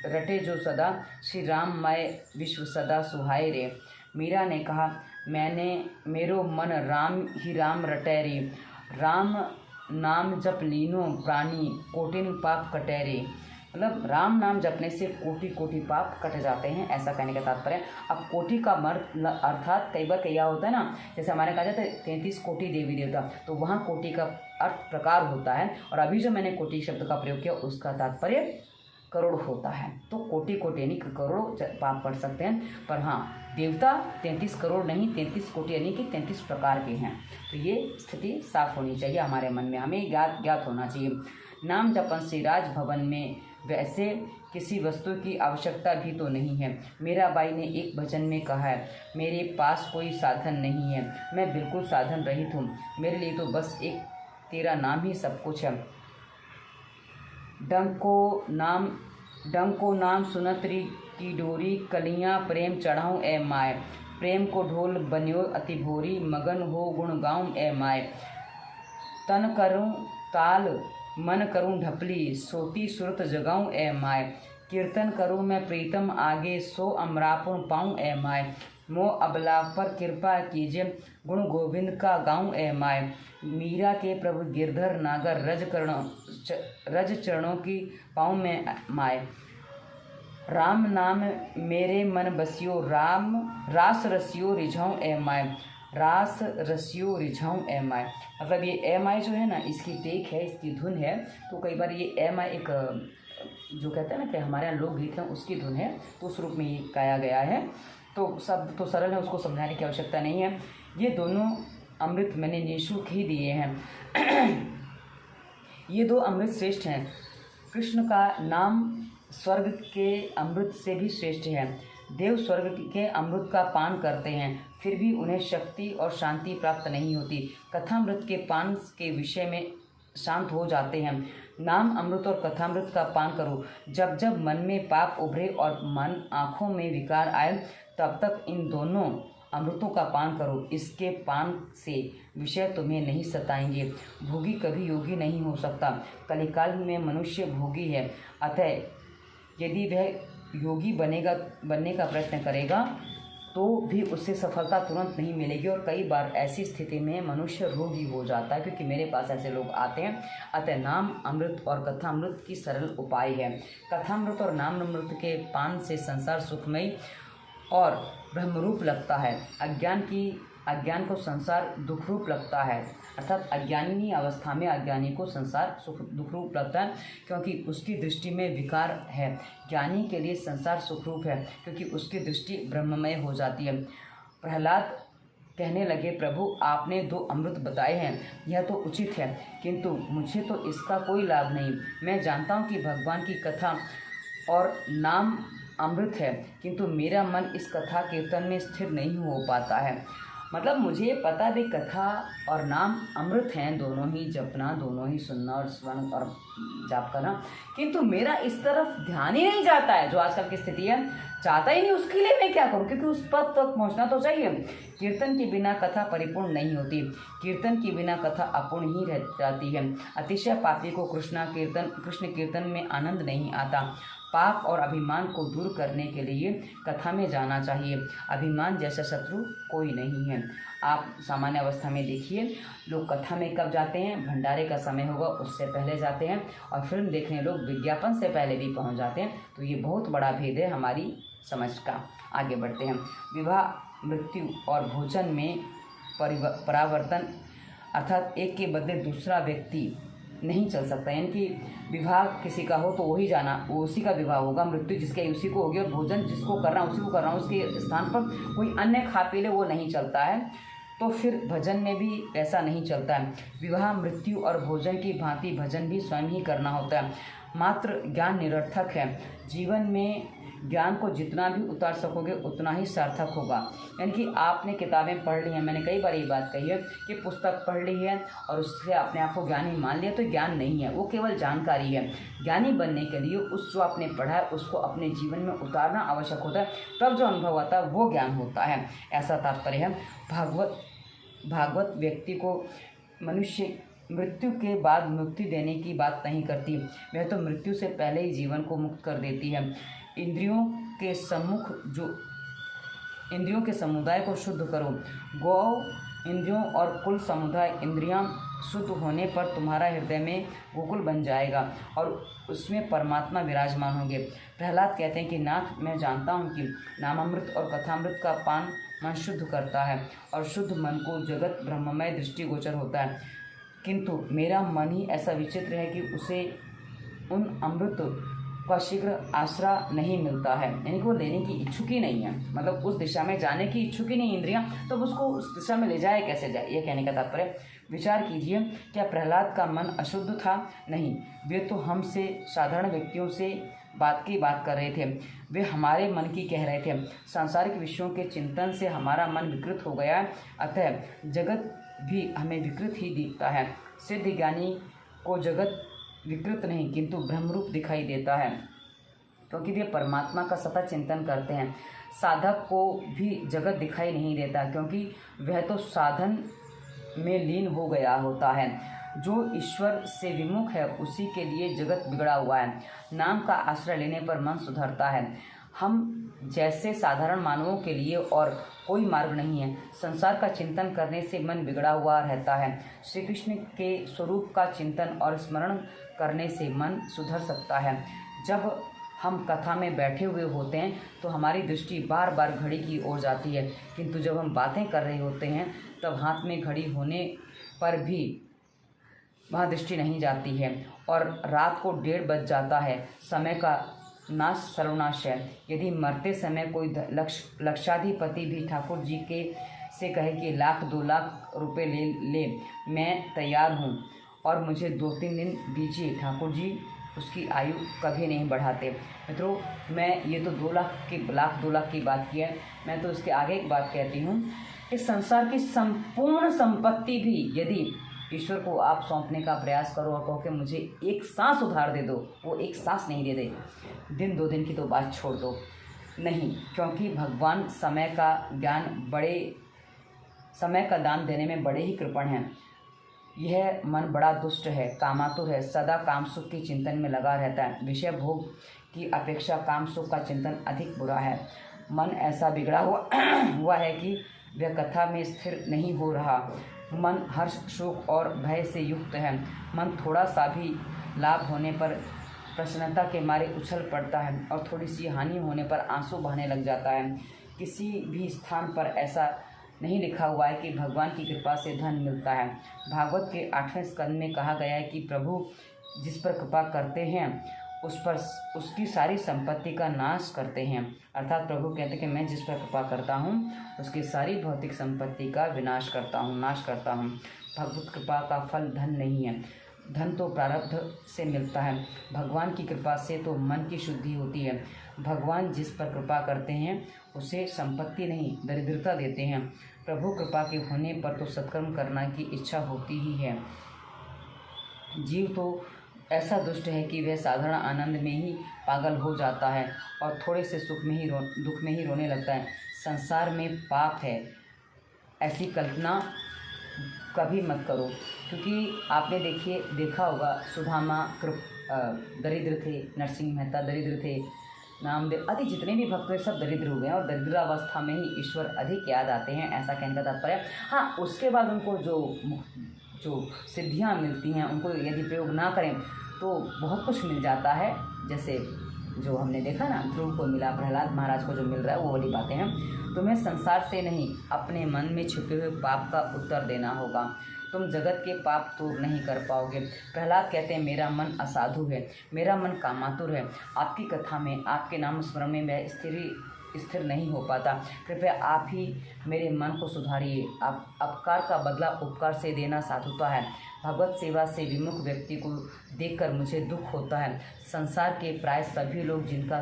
रटे जो सदा, श्री राम मय विश्व सदा सुहाए रे। मीरा ने कहा मेरो मन राम ही राम रटे रे, राम नाम जप लीनो प्राणी कोटिन पाप कटे रे। मतलब राम नाम जपने से कोटि कोटि पाप कट जाते हैं, ऐसा कहने का तात्पर्य। अब कोटि का अर्थात कई बार क्या होता है ना, जैसे हमारे कहा जाता है 33 कोटि देवी देवता, तो वहाँ कोटि का अर्थ प्रकार होता है। और अभी जो मैंने कोटि शब्द का प्रयोग किया उसका तात्पर्य करोड़ होता है। तो कोटि कोटि यानी करोड़ों पाप पढ़ सकते हैं, पर हाँ देवता 33 करोड़ नहीं 33 कोटि यानी कि 33 प्रकार के हैं। तो ये स्थिति साफ होनी चाहिए हमारे मन में, हमें ज्ञात होना चाहिए। नाम जपन से राजभवन में वैसे किसी वस्तु की आवश्यकता भी तो नहीं है। मीराबाई ने एक भजन में कहा है, मेरे पास कोई साधन नहीं है, मैं बिल्कुल साधन रहित हूँ, मेरे लिए तो बस एक तेरा नाम ही सब कुछ है। डंको नाम सुनतरी की डोरी, कलियाँ प्रेम चढ़ाऊँ ए माय, प्रेम को ढोल बन्यो अति भोरी, मगन हो गुण गाऊँ ए माय। तन करूँ ताल मन करूँ ढपली, सोती सुरत जगाऊँ ए माय। कीर्तन करूँ मैं प्रीतम आगे, सो अमरापुन पाऊँ ए माय। मोह अबला पर कृपा कीजिए, गुण गोविंद का गाऊँ ए माय। मीरा के प्रभु गिरधर नागर, रज चरणों की पाऊँ मैं माय। राम नाम मेरे मन बसियो, राम रास रसियो रिझाऊँ ए माय, रास रसियो रिझाऊँ ए माय। मतलब ये ए माय जो है ना, इसकी टेक है, इसकी धुन है। तो कई बार ये ए माय एक जो कहते हैं ना कि हमारे यहाँ लोकगीत हैं उसकी धुन है, तो उस रूप में ये गाया गया है। तो शब्द तो सरल है, उसको समझाने की आवश्यकता नहीं है। ये दोनों अमृत मैंने निःशुल्क ही दिए हैं। ये दो अमृत श्रेष्ठ हैं। कृष्ण का नाम स्वर्ग के अमृत से भी श्रेष्ठ है। देव स्वर्ग के अमृत का पान करते हैं, फिर भी उन्हें शक्ति और शांति प्राप्त नहीं होती। कथामृत के पान के विषय में शांत हो जाते हैं। नाम अमृत और कथामृत का पान करो। जब जब मन में पाप उभरे और मन आँखों में विकार आए, तब तक इन दोनों अमृतों का पान करो। इसके पान से विषय तुम्हें नहीं सताएंगे। भोगी कभी योगी नहीं हो सकता। कलिकाल में मनुष्य भोगी है, अतः यदि वह योगी बनने का प्रयत्न करेगा तो भी उससे सफलता तुरंत नहीं मिलेगी। और कई बार ऐसी स्थिति में मनुष्य रोगी हो जाता है, क्योंकि मेरे पास ऐसे लोग आते हैं। अतः नाम अमृत और कथामृत की सरल उपाय है। कथामृत और नाम अमृत के पान से संसार सुखमय और ब्रह्मरूप लगता है। अज्ञान को संसार दुखरूप लगता है, अर्थात अज्ञानी अवस्था में अज्ञानी को संसार दुखरूप लगता है, क्योंकि उसकी दृष्टि में विकार है। ज्ञानी के लिए संसार सुखरूप है, क्योंकि उसकी दृष्टि ब्रह्ममय हो जाती है। प्रहलाद कहने लगे, प्रभु आपने 2 अमृत बताए हैं, यह तो उचित है, किंतु मुझे तो इसका कोई लाभ नहीं। मैं जानता हूँ कि भगवान की कथा और नाम अमृत है, किंतु मेरा मन इस कथा कीर्तन में स्थिर नहीं हो पाता है। मतलब मुझे पता भी कथा और नाम अमृत हैं, दोनों ही जपना, दोनों ही सुनना और स्मरण और जाप करना, किंतु मेरा इस तरफ ध्यान ही नहीं जाता है। जो आजकल की स्थिति है, चाहता ही नहीं, उसके लिए मैं क्या करूं, क्योंकि उस पद तक पहुंचना तो चाहिए। कीर्तन के बिना कथा परिपूर्ण नहीं होती, कीर्तन के बिना कथा अपूर्ण ही रह जाती है। अतिशय पापी को कृष्ण कीर्तन में आनंद नहीं आता। पाप और अभिमान को दूर करने के लिए कथा में जाना चाहिए। अभिमान जैसा शत्रु कोई नहीं है। आप सामान्य अवस्था में देखिए, लोग कथा में कब जाते हैं, भंडारे का समय होगा उससे पहले जाते हैं, और फिल्म देखने लोग विज्ञापन से पहले भी पहुंच जाते हैं। तो ये बहुत बड़ा भेद है हमारी समझ का। आगे बढ़ते हैं। विवाह, मृत्यु और भोजन में परावर्तन, अर्थात एक के बदले दूसरा व्यक्ति नहीं चल सकता। यानी कि विवाह किसी का हो तो वही जाना, वो उसी का विवाह होगा, मृत्यु जिसके उसी को होगी, और भोजन जिसको करना उसी को करना, उसके स्थान पर कोई अन्य खा पी ले वो नहीं चलता है। तो फिर भजन में भी ऐसा नहीं चलता है। विवाह, मृत्यु और भोजन की भांति भजन भी स्वयं ही करना होता है। मात्र ज्ञान निरर्थक है। जीवन में ज्ञान को जितना भी उतार सकोगे उतना ही सार्थक होगा। यानी कि आपने किताबें पढ़ ली हैं, मैंने कई बार ये बात कही है कि पुस्तक पढ़ ली है और उससे अपने आप को ज्ञानी मान लिया, तो ज्ञान नहीं है, वो केवल जानकारी है। ज्ञानी बनने के लिए उस जो आपने पढ़ा है उसको अपने जीवन में उतारना आवश्यक होता है, तब जो अनुभव आता है वो ज्ञान होता है, ऐसा तात्पर्य है। भागवत व्यक्ति को मनुष्य मृत्यु के बाद मुक्ति देने की बात नहीं करती, वह तो मृत्यु से पहले ही जीवन को मुक्त कर देती है। इंद्रियों के समुदाय को शुद्ध करो। गौ इंद्रियों और कुल समुदाय, इंद्रियां शुद्ध होने पर तुम्हारा हृदय में गोकुल बन जाएगा और उसमें परमात्मा विराजमान होंगे। प्रहलाद कहते हैं कि नाथ, मैं जानता हूँ कि नामामृत और कथामृत का पान मन शुद्ध करता है और शुद्ध मन को जगत ब्रह्ममय दृष्टिगोचर होता है, किंतु मेरा मन ही ऐसा विचित्र है कि उसे उन अमृत का शीघ्र आसरा नहीं मिलता है। यानी कि वो लेने की इच्छुक ही नहीं है, मतलब उस दिशा में जाने की इच्छुक ही नहीं इंद्रियां, तो उसको उस दिशा में ले जाए कैसे जाए, ये कहने का तात्पर्य। विचार कीजिए, क्या प्रहलाद का मन अशुद्ध था? नहीं, वे तो हमसे साधारण व्यक्तियों से बात कर रहे थे, वे हमारे मन की कह रहे थे। सांसारिक विषयों के चिंतन से हमारा मन विकृत हो गया, अतः जगत भी हमें विकृत ही दिखता है। सिद्ध ज्ञानी को जगत विकृत नहीं किंतु ब्रह्मरूप दिखाई देता है, क्योंकि वे परमात्मा का सतत चिंतन करते हैं। साधक को भी जगत दिखाई नहीं देता, क्योंकि वह तो साधन में लीन हो गया होता है। जो ईश्वर से विमुख है उसी के लिए जगत बिगड़ा हुआ है। नाम का आश्रय लेने पर मन सुधरता है। हम जैसे साधारण मानवों के लिए और कोई मार्ग नहीं है। संसार का चिंतन करने से मन बिगड़ा हुआ रहता है। श्री कृष्ण के स्वरूप का चिंतन और स्मरण करने से मन सुधर सकता है। जब हम कथा में बैठे हुए होते हैं तो हमारी दृष्टि बार बार घड़ी की ओर जाती है, किंतु जब हम बातें कर रहे होते हैं तब हाथ में घड़ी होने पर भी वहाँ दृष्टि नहीं जाती है और रात को 1:30 बज जाता है। समय का नाश सर्वनाश है। यदि मरते समय कोई लक्षाधिपति भी ठाकुर जी के से कहे कि 1,00,000-2 लाख रुपए ले मैं तैयार हूँ और मुझे 2-3 दिन दीजिए, ठाकुर जी उसकी आयु कभी नहीं बढ़ाते। मित्रों, मैं ये तो 2 लाख की बात की है, मैं तो इसके आगे एक बात कहती हूँ कि संसार की संपूर्ण संपत्ति भी यदि ईश्वर को आप सौंपने का प्रयास करो और कहो कि मुझे एक सांस उधार दे दो, वो एक सांस नहीं दे दे। 1-2 दिन की तो बात छोड़ दो, नहीं, क्योंकि भगवान समय का दान देने में बड़े ही कृपण हैं। यह मन बड़ा दुष्ट है, कामातुर है, सदा काम सुख के चिंतन में लगा रहता है। विषय भोग की अपेक्षा काम सुख का चिंतन अधिक बुरा है। मन ऐसा बिगड़ा हुआ है कि वह कथा में स्थिर नहीं हो रहा। मन हर्ष, शोक और भय से युक्त है। मन थोड़ा सा भी लाभ होने पर प्रसन्नता के मारे उछल पड़ता है और थोड़ी सी हानि होने पर आंसू बहने लग जाता है। किसी भी स्थान पर ऐसा नहीं लिखा हुआ है कि भगवान की कृपा से धन मिलता है। भागवत के 8वें स्कंद में कहा गया है कि प्रभु जिस पर कृपा करते हैं उस पर उसकी सारी संपत्ति का नाश करते हैं। अर्थात प्रभु कहते हैं कि मैं जिस पर कृपा करता हूँ उसकी सारी भौतिक संपत्ति का नाश करता हूँ। भगवत कृपा का फल धन नहीं है, धन तो प्रारब्ध से मिलता है। भगवान की कृपा से तो मन की शुद्धि होती है। भगवान जिस पर कृपा करते हैं उसे संपत्ति नहीं दरिद्रता देते हैं। प्रभु कृपा के होने पर तो सत्कर्म करना की इच्छा होती ही है। जीव तो ऐसा दुष्ट है कि वह साधारण आनंद में ही पागल हो जाता है और थोड़े से दुख में ही रोने लगता है। संसार में पाप है, ऐसी कल्पना कभी मत करो, क्योंकि आपने देखा होगा सुदामा दरिद्र थे, नरसिंह मेहता दरिद्र थे, नामदेव आदि जितने भी भक्त हुए सब दरिद्र हुए हैं और दरिद्रावस्था में ही ईश्वर अधिक याद आते हैं, ऐसा कहने का तात्पर्य। हाँ, उसके बाद उनको जो सिद्धियाँ मिलती हैं उनको यदि प्रयोग ना करें तो बहुत कुछ मिल जाता है। जैसे जो हमने देखा ना, ध्रुव को मिला, प्रहलाद महाराज को जो मिल रहा है वो वाली बातें हैं। तुम्हें संसार से नहीं, अपने मन में छुपे हुए पाप का उत्तर देना होगा। तुम जगत के पाप दूर नहीं कर पाओगे। प्रहलाद कहते हैं, मेरा मन असाधु है, मेरा मन कामातुर है, आपकी कथा में, आपके नाम स्मरण में मैं स्थिर नहीं हो पाता। कृपया आप ही मेरे मन को सुधारिए। आप अपकार का बदला उपकार से देना साधुता है। भगवत सेवा से विमुख व्यक्ति को देखकर मुझे दुख होता है। संसार के प्राय सभी लोग जितना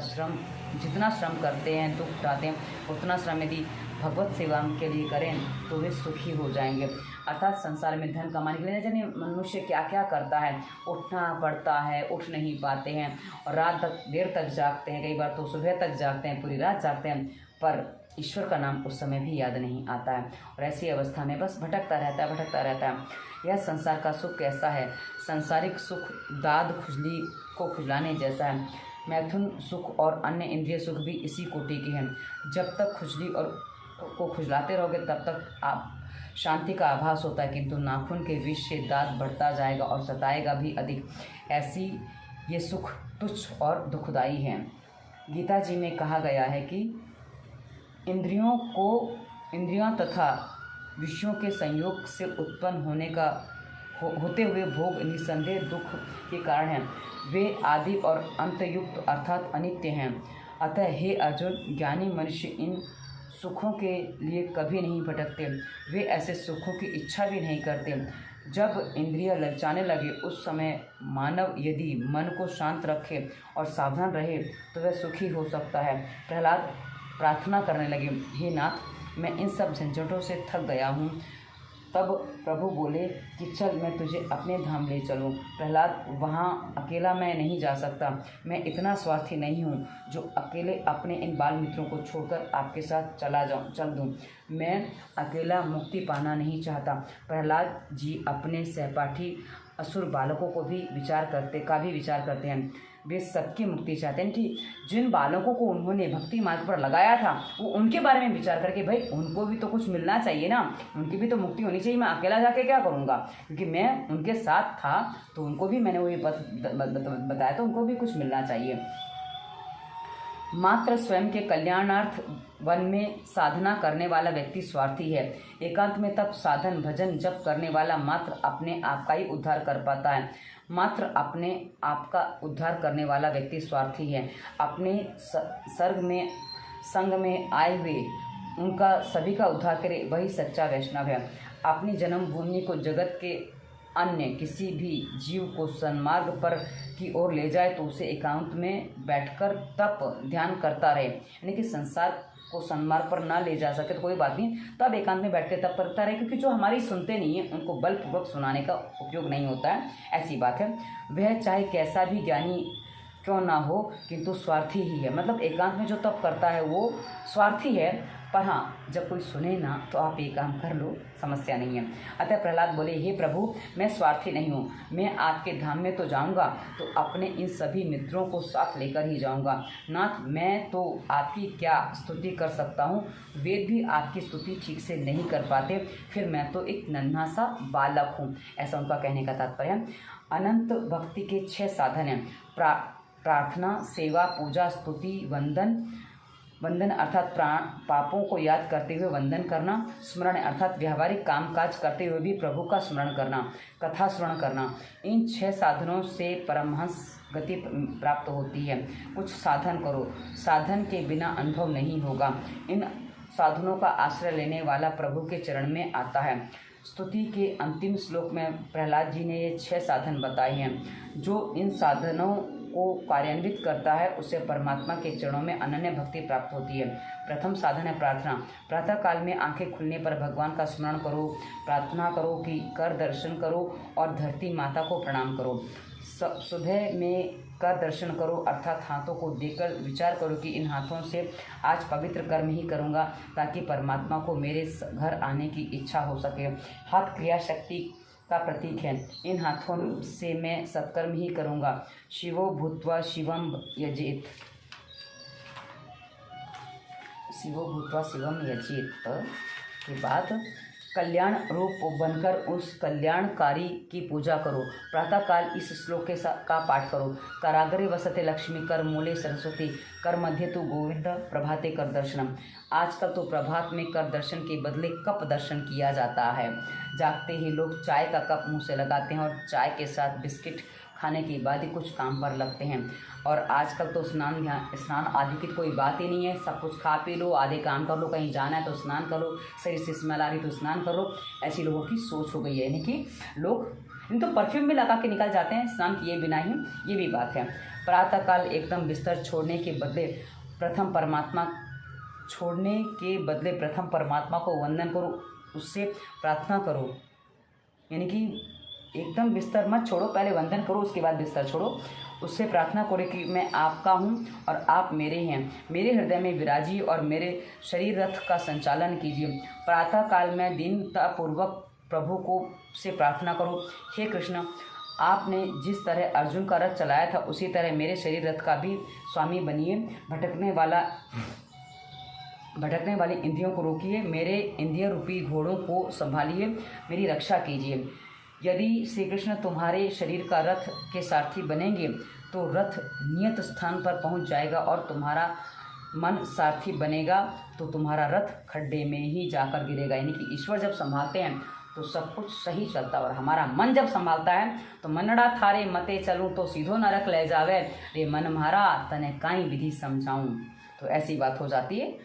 श्रम करते हैं, दुख उठाते हैं, उतना श्रम यदि भगवत सेवा के लिए करें तो वे सुखी हो जाएंगे। अर्थात संसार में धन कमाने के लिए जाने मनुष्य क्या क्या करता है, उठना पड़ता है, उठ नहीं पाते हैं और रात तक देर तक जागते हैं, कई बार तो सुबह तक जागते हैं, पूरी रात जागते हैं, पर ईश्वर का नाम उस समय भी याद नहीं आता है और ऐसी अवस्था में बस भटकता रहता है। यह संसार का सुख कैसा है? सांसारिक सुख दाद खुजली को खुजलाने जैसा है। मैथुन सुख और अन्य इंद्रिय सुख भी इसी कोटि के हैं। जब तक खुजली और को खुजलाते रहोगे तब तक आप शांति का आभास होता है, किंतु नाखून के विष से दाद बढ़ता जाएगा और सताएगा भी अधिक। ऐसी ये सुख तुच्छ और दुखदाई हैं। गीता जी में कहा गया है कि इंद्रियों तथा विषयों के संयोग से उत्पन्न होते हुए भोग निसंदेह दुख के कारण हैं। वे आदि और अंतयुक्त अर्थात अनित्य हैं। अतः हे अर्जुन, ज्ञानी मनुष्य इन सुखों के लिए कभी नहीं भटकते। वे ऐसे सुखों की इच्छा भी नहीं करते। जब इंद्रियां ललचाने लगे उस समय मानव यदि मन को शांत रखे और सावधान रहे तो वह सुखी हो सकता है। प्रहलाद प्रार्थना करने लगे, हे नाथ, मैं इन सब झंझटों से थक गया हूँ। तब प्रभु बोले कि चल, मैं तुझे अपने धाम ले चलूँ। प्रहलाद, वहाँ अकेला मैं नहीं जा सकता। मैं इतना स्वार्थी नहीं हूँ जो अकेले अपने इन बाल मित्रों को छोड़कर आपके साथ चल दूँ। मैं अकेला मुक्ति पाना नहीं चाहता। प्रहलाद जी अपने सहपाठी असुर बालकों को भी विचार करते हैं। वे सबकी मुक्ति चाहते हैं कि जिन बालकों को उन्होंने भक्ति मार्ग पर लगाया था वो उनके बारे में विचार करके, भाई उनको भी तो कुछ मिलना चाहिए ना, उनकी भी तो मुक्ति होनी चाहिए। मैं अकेला जाके क्या करूँगा, क्योंकि मैं उनके साथ था तो उनको भी मैंने वही बताया, तो उनको भी कुछ मिलना चाहिए। मात्र स्वयं के कल्याणार्थ वन में साधना करने वाला व्यक्ति स्वार्थी है। एकांत में तप साधन भजन जप करने वाला मात्र अपने आप का ही उद्धार कर पाता है। मात्र अपने आप का उद्धार करने वाला व्यक्ति स्वार्थी है। अपने संग में आए हुए उनका सभी का उद्धार करे, वही सच्चा वैष्णव है। अपनी जन्मभूमि को जगत के अन्य किसी भी जीव को सन्मार्ग पर की ओर ले जाए तो उसे एकांत में बैठकर तप ध्यान करता रहे। यानी कि संसार को सन्मार्ग पर ना ले जा सके तो कोई बात नहीं, तब एकांत में बैठ के तप करता रहे, क्योंकि जो हमारी सुनते नहीं है उनको बलपूर्वक सुनाने का उपयोग नहीं होता है, ऐसी बात है। वह चाहे कैसा भी ज्ञानी क्यों ना हो किंतु स्वार्थी ही है। मतलब एकांत में जो तप करता है वो स्वार्थी है, पर हाँ, जब कोई सुने ना तो आप ये काम कर लो, समस्या नहीं है। अतः प्रहलाद बोले, हे प्रभु, मैं स्वार्थी नहीं हूँ। मैं आपके धाम में तो जाऊँगा तो अपने इन सभी मित्रों को साथ लेकर ही जाऊँगा। नाथ, मैं तो आपकी क्या स्तुति कर सकता हूँ, वेद भी आपकी स्तुति ठीक से नहीं कर पाते, फिर मैं तो एक नन्हा सा बालक हूँ, ऐसा उनका कहने का तात्पर्य है। अनंत भक्ति के 6 साधन हैं। प्रार्थना, सेवा, पूजा, स्तुति, वंदन अर्थात पापों को याद करते हुए वंदन करना, स्मरण अर्थात व्यावहारिक कामकाज करते हुए भी प्रभु का स्मरण करना, कथा स्मरण करना। इन 6 साधनों से परमहंस गति प्राप्त होती है। कुछ साधन करो, साधन के बिना अनुभव नहीं होगा। इन साधनों का आश्रय लेने वाला प्रभु के चरण में आता है। स्तुति के अंतिम श्लोक में प्रहलाद जी ने ये 6 साधन बताए हैं। जो इन साधनों को कार्यान्वित करता है उसे परमात्मा के चरणों में अनन्य भक्ति प्राप्त होती है। प्रथम साधन है प्रार्थना। प्रातः काल में आंखें खुलने पर भगवान का स्मरण करो, प्रार्थना करो कि कर दर्शन करो और धरती माता को प्रणाम करो। सुबह में कर दर्शन करो अर्थात हाथों को देखकर विचार करो कि इन हाथों से आज पवित्र कर्म ही करूँगा ताकि परमात्मा को मेरे घर आने की इच्छा हो सके। हाथ क्रिया शक्ति का प्रतीक है, इन हाथों से मैं सत्कर्म ही करूँगा। शिवो भूत्वा शिवम यजेत, शिवो भूत्वा शिवम यजेत के बाद कल्याण रूप बनकर उस कल्याणकारी की पूजा करो। प्रातःकाल इस श्लोक का पाठ करो। कराग्रे वसते लक्ष्मी, कर मूले सरस्वती, कर मध्य तु गोविंद, प्रभाते कर दर्शनम। आजकल तो प्रभात में कर दर्शन के बदले कप दर्शन किया जाता है। जागते ही लोग चाय का कप मुंह से लगाते हैं और चाय के साथ बिस्किट खाने के बाद ही कुछ काम पर लगते हैं। और आजकल तो स्नान आदि की कोई बात ही नहीं है। सब कुछ खा पी लो, आधे काम कर लो, कहीं जाना है तो स्नान कर लो, शरीर से स्मेल आ रही तो स्नान कर लो। ऐसी लोगों की सोच हो गई है, यानी कि लोग इन तो परफ्यूम भी लगा के निकल जाते हैं स्नान किए बिना ही, ये भी बात है। प्रातःकाल एकदम बिस्तर छोड़ने के बदले प्रथम परमात्मा को वंदन करो, उससे प्रार्थना करो। यानी कि एकदम बिस्तर मत छोड़ो, पहले वंदन करो उसके बाद बिस्तर छोड़ो। उससे प्रार्थना करो कि मैं आपका हूँ और आप मेरे हैं, मेरे हृदय में विराजिए और मेरे शरीर रथ का संचालन कीजिए। प्रातःकाल में दीनतापूर्वक प्रभु को से प्रार्थना करो, हे कृष्ण, आपने जिस तरह अर्जुन का रथ चलाया था उसी तरह मेरे शरीर रथ का भी स्वामी बनिए। भटकने वाली इंद्रियों को रोकिए, मेरे इंद्रिय रूपी घोड़ों को संभालिए, मेरी रक्षा कीजिए। यदि श्री कृष्ण तुम्हारे शरीर का रथ के सारथी बनेंगे तो रथ नियत स्थान पर पहुंच जाएगा और तुम्हारा मन सारथी बनेगा तो तुम्हारा रथ खड्डे में ही जाकर गिरेगा। यानी कि ईश्वर जब संभालते हैं तो सब कुछ सही चलता है और हमारा मन जब संभालता है तो मनड़ा थारे मते चलूँ तो सीधो नरक ले जावे, रे मन म्हारा तने काई विधि समझाऊँ। तो ऐसी बात हो जाती है।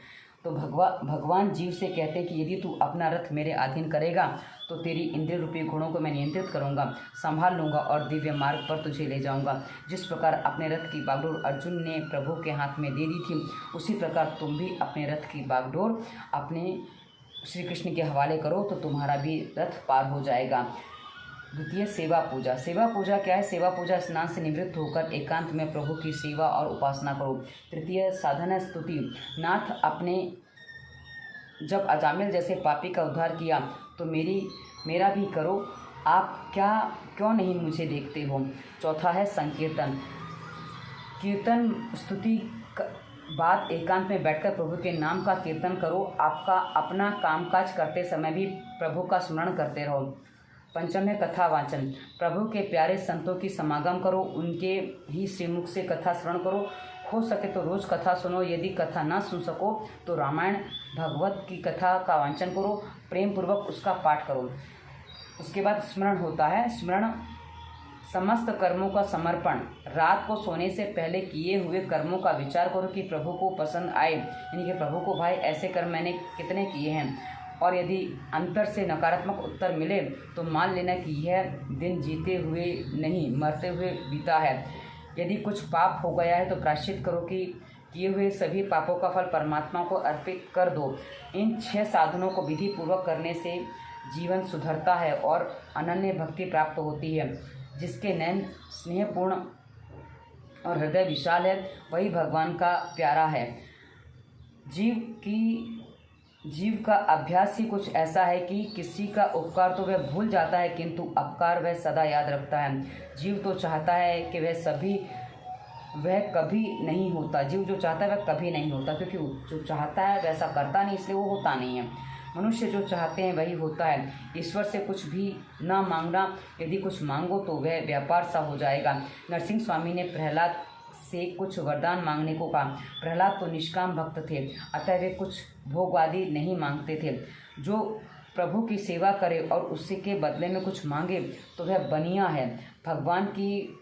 तो भगवान जीव से कहते हैं कि यदि तू अपना रथ मेरे अधीन करेगा तो तेरी इंद्रिय रूपी गुणों को मैं नियंत्रित करूंगा, संभाल लूंगा और दिव्य मार्ग पर तुझे ले जाऊंगा। जिस प्रकार अपने रथ की बागडोर अर्जुन ने प्रभु के हाथ में दे दी थी, उसी प्रकार तुम भी अपने रथ की बागडोर अपने श्री कृष्ण के हवाले करो तो तुम्हारा भी रथ पार हो जाएगा। द्वितीय सेवा पूजा। सेवा पूजा क्या है? सेवा पूजा स्नान से निवृत्त होकर एकांत में प्रभु की सेवा और उपासना करो। तृतीय साधन है स्तुति। नाथ आपने जब अजामिल जैसे पापी का उद्धार किया तो मेरा भी करो, आप क्यों नहीं मुझे देखते हो। चौथा है संकीर्तन। कीर्तन स्तुति बाद एकांत में बैठकर प्रभु के नाम का कीर्तन करो। आपका अपना कामकाज करते समय भी प्रभु का स्मरण करते रहो। पंचम है कथा वाचन। प्रभु के प्यारे संतों की समागम करो, उनके ही श्रीमुख से कथा श्रवण करो। हो सके तो रोज़ कथा सुनो, यदि कथा ना सुन सको तो रामायण भगवत की कथा का वाचन करो, प्रेम पूर्वक उसका पाठ करो। उसके बाद स्मरण होता है। स्मरण समस्त कर्मों का समर्पण। रात को सोने से पहले किए हुए कर्मों का विचार करो कि प्रभु को पसंद आए, यानी कि प्रभु को भाई ऐसे कर्म मैंने कितने किए हैं। और यदि अंतर से नकारात्मक उत्तर मिले तो मान लेना कि यह दिन जीते हुए नहीं मरते हुए बीता है। यदि कुछ पाप हो गया है तो प्रायश्चित करो कि किए हुए सभी पापों का फल परमात्मा को अर्पित कर दो। इन 6 साधनों को विधि पूर्वक करने से जीवन सुधरता है और अनन्य भक्ति प्राप्त होती है। जिसके नयन स्नेहपूर्ण और हृदय विशाल है वही भगवान का प्यारा है। जीव का अभ्यास ही कुछ ऐसा है कि किसी का उपकार तो वह भूल जाता है किंतु अपकार वह सदा याद रखता है। जीव तो चाहता है कि वह कभी नहीं होता। जीव जो चाहता है वह कभी नहीं होता, क्योंकि जो चाहता है वैसा करता नहीं, इसलिए वो होता नहीं है। मनुष्य जो चाहते हैं वही होता है। ईश्वर से कुछ भी ना मांगना, यदि कुछ मांगो तो वह व्यापार सा हो जाएगा। नरसिंह स्वामी ने प्रहलाद से कुछ वरदान मांगने को कहा। प्रहलाद तो निष्काम भक्त थे, अतः वे कुछ भोग आदि नहीं मांगते थे। जो प्रभु की सेवा करे और उसी के बदले में कुछ मांगे तो वह बनिया है। भगवान की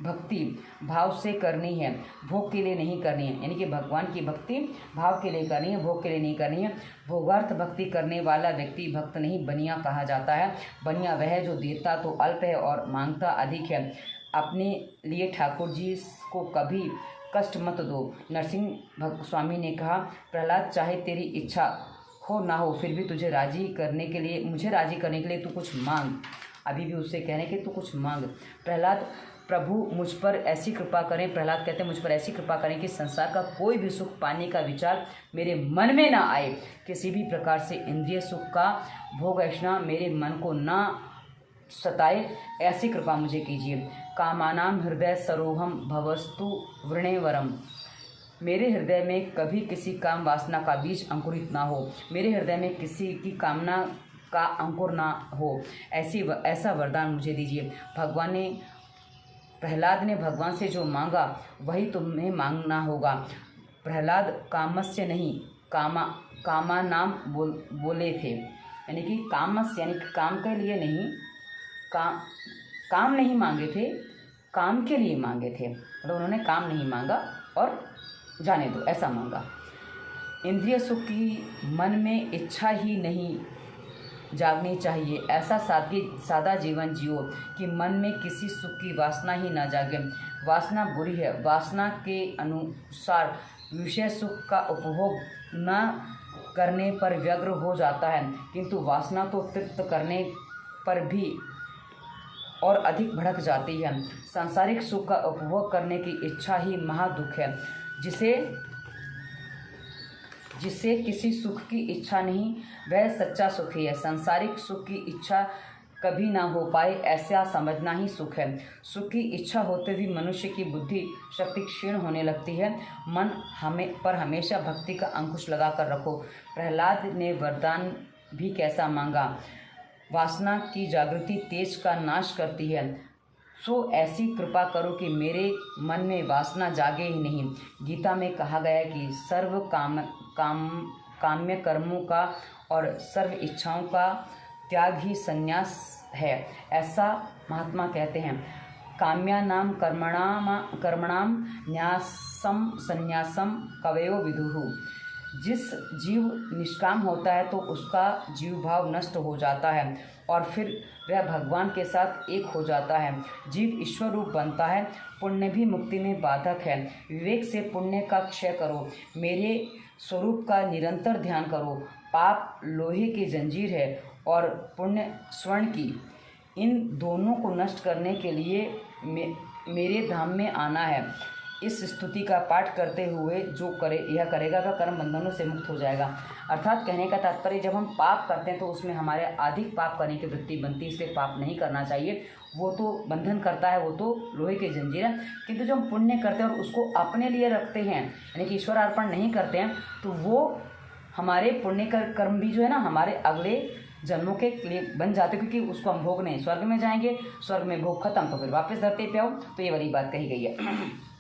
भक्ति भाव से करनी है, भोग के लिए नहीं करनी है। यानी कि भगवान की भक्ति भाव के लिए करनी है, भोग के लिए नहीं करनी है। भोगार्थ भक्ति करने वाला व्यक्ति भक्त नहीं बनिया कहा जाता है। बनिया वह है जो देता तो अल्प है और मांगता अधिक है। अपने लिए ठाकुर जी को कभी कष्ट मत दो। नरसिंह स्वामी ने कहा, प्रहलाद, चाहे तेरी इच्छा हो ना हो, फिर भी मुझे राजी करने के लिए तू कुछ मांग। अभी भी उससे कह रहे हैं कि तू कुछ मांग। प्रहलाद, प्रभु मुझ पर ऐसी कृपा करें, प्रहलाद कहते हैं, मुझ पर ऐसी कृपा करें कि संसार का कोई भी सुख पाने का विचार मेरे मन में ना आए। किसी भी प्रकार से इंद्रिय सुख का भोग ऐसा मेरे मन को ना सताए, ऐसी कृपा मुझे कीजिए। कामानाम हृदय सरोहम भवस्तु वृणेवरम। मेरे हृदय में कभी किसी काम वासना का बीज अंकुरित ना हो, मेरे हृदय में किसी की कामना का अंकुर ना हो, ऐसा वरदान मुझे दीजिए। प्रहलाद ने भगवान से जो मांगा वही तुम्हें मांगना होगा। प्रहलाद कामस्य नहीं कामा नाम बोले थे, यानी कि कामस्य यानी कि काम के लिए नहीं, काम नहीं मांगे थे, काम के लिए मांगे थे। मतलब उन्होंने काम नहीं मांगा और जाने दो ऐसा मांगा। इंद्रिय सुख की मन में इच्छा ही नहीं जागनी चाहिए, ऐसा सादा जीवन जियो कि मन में किसी सुख की वासना ही ना जागे। वासना बुरी है, वासना के अनुसार विषय सुख का उपभोग न करने पर व्यग्र हो जाता है, किंतु वासना तो तृप्त करने पर भी और अधिक भड़क जाती है। सांसारिक सुख का उपभोग करने की इच्छा ही महादुख है। जिसे किसी सुख की इच्छा नहीं, वह सच्चा सुख ही है। सांसारिक सुख की इच्छा कभी ना हो पाए, ऐसा समझना ही सुख है। सुख की इच्छा होते भी मनुष्य की बुद्धि शक्ति क्षीण होने लगती है। मन पर हमेशा भक्ति का अंकुश लगा कर रखो। प्रहलाद ने वरदान भी कैसा मांगा, वासना की जागृति तेज का नाश करती है, सो ऐसी कृपा करो कि मेरे मन में वासना जागे ही नहीं। गीता में कहा गया है कि सर्व काम्य कर्मों का और सर्व इच्छाओं का त्याग ही संन्यास है, ऐसा महात्मा कहते हैं। काम्यानाम कर्मणाम न्यासम संन्यासम कवयो विदुहु। जिस जीव निष्काम होता है तो उसका जीव भाव नष्ट हो जाता है और फिर वह भगवान के साथ एक हो जाता है। जीव ईश्वर रूप बनता है। पुण्य भी मुक्ति में बाधक है। विवेक से पुण्य का क्षय करो, मेरे स्वरूप का निरंतर ध्यान करो। पाप लोहे की जंजीर है और पुण्य स्वर्ण की। इन दोनों को नष्ट करने के लिए मेरे धाम में आना है। इस स्तुति का पाठ करते हुए जो यह करेगा वह कर्म बंधनों से मुक्त हो जाएगा। अर्थात कहने का तात्पर्य, जब हम पाप करते हैं तो उसमें हमारे अधिक पाप करने की वृत्ति बनती है, इसलिए पाप नहीं करना चाहिए। वो तो बंधन करता है, वो तो लोहे की जंजीर है। किंतु जब हम पुण्य करते हैं और उसको अपने लिए रखते हैं, यानी कि ईश्वर अर्पण नहीं करते हैं, तो वो हमारे पुण्य का कर्म भी जो है ना, हमारे अगले जन्मों के लिए बन जाते, क्योंकि उसको हम भोगने स्वर्ग में जाएंगे, स्वर्ग में भोग खत्म तो फिर वापस धरती पे आओ। तो ये वाली बात कही गई है।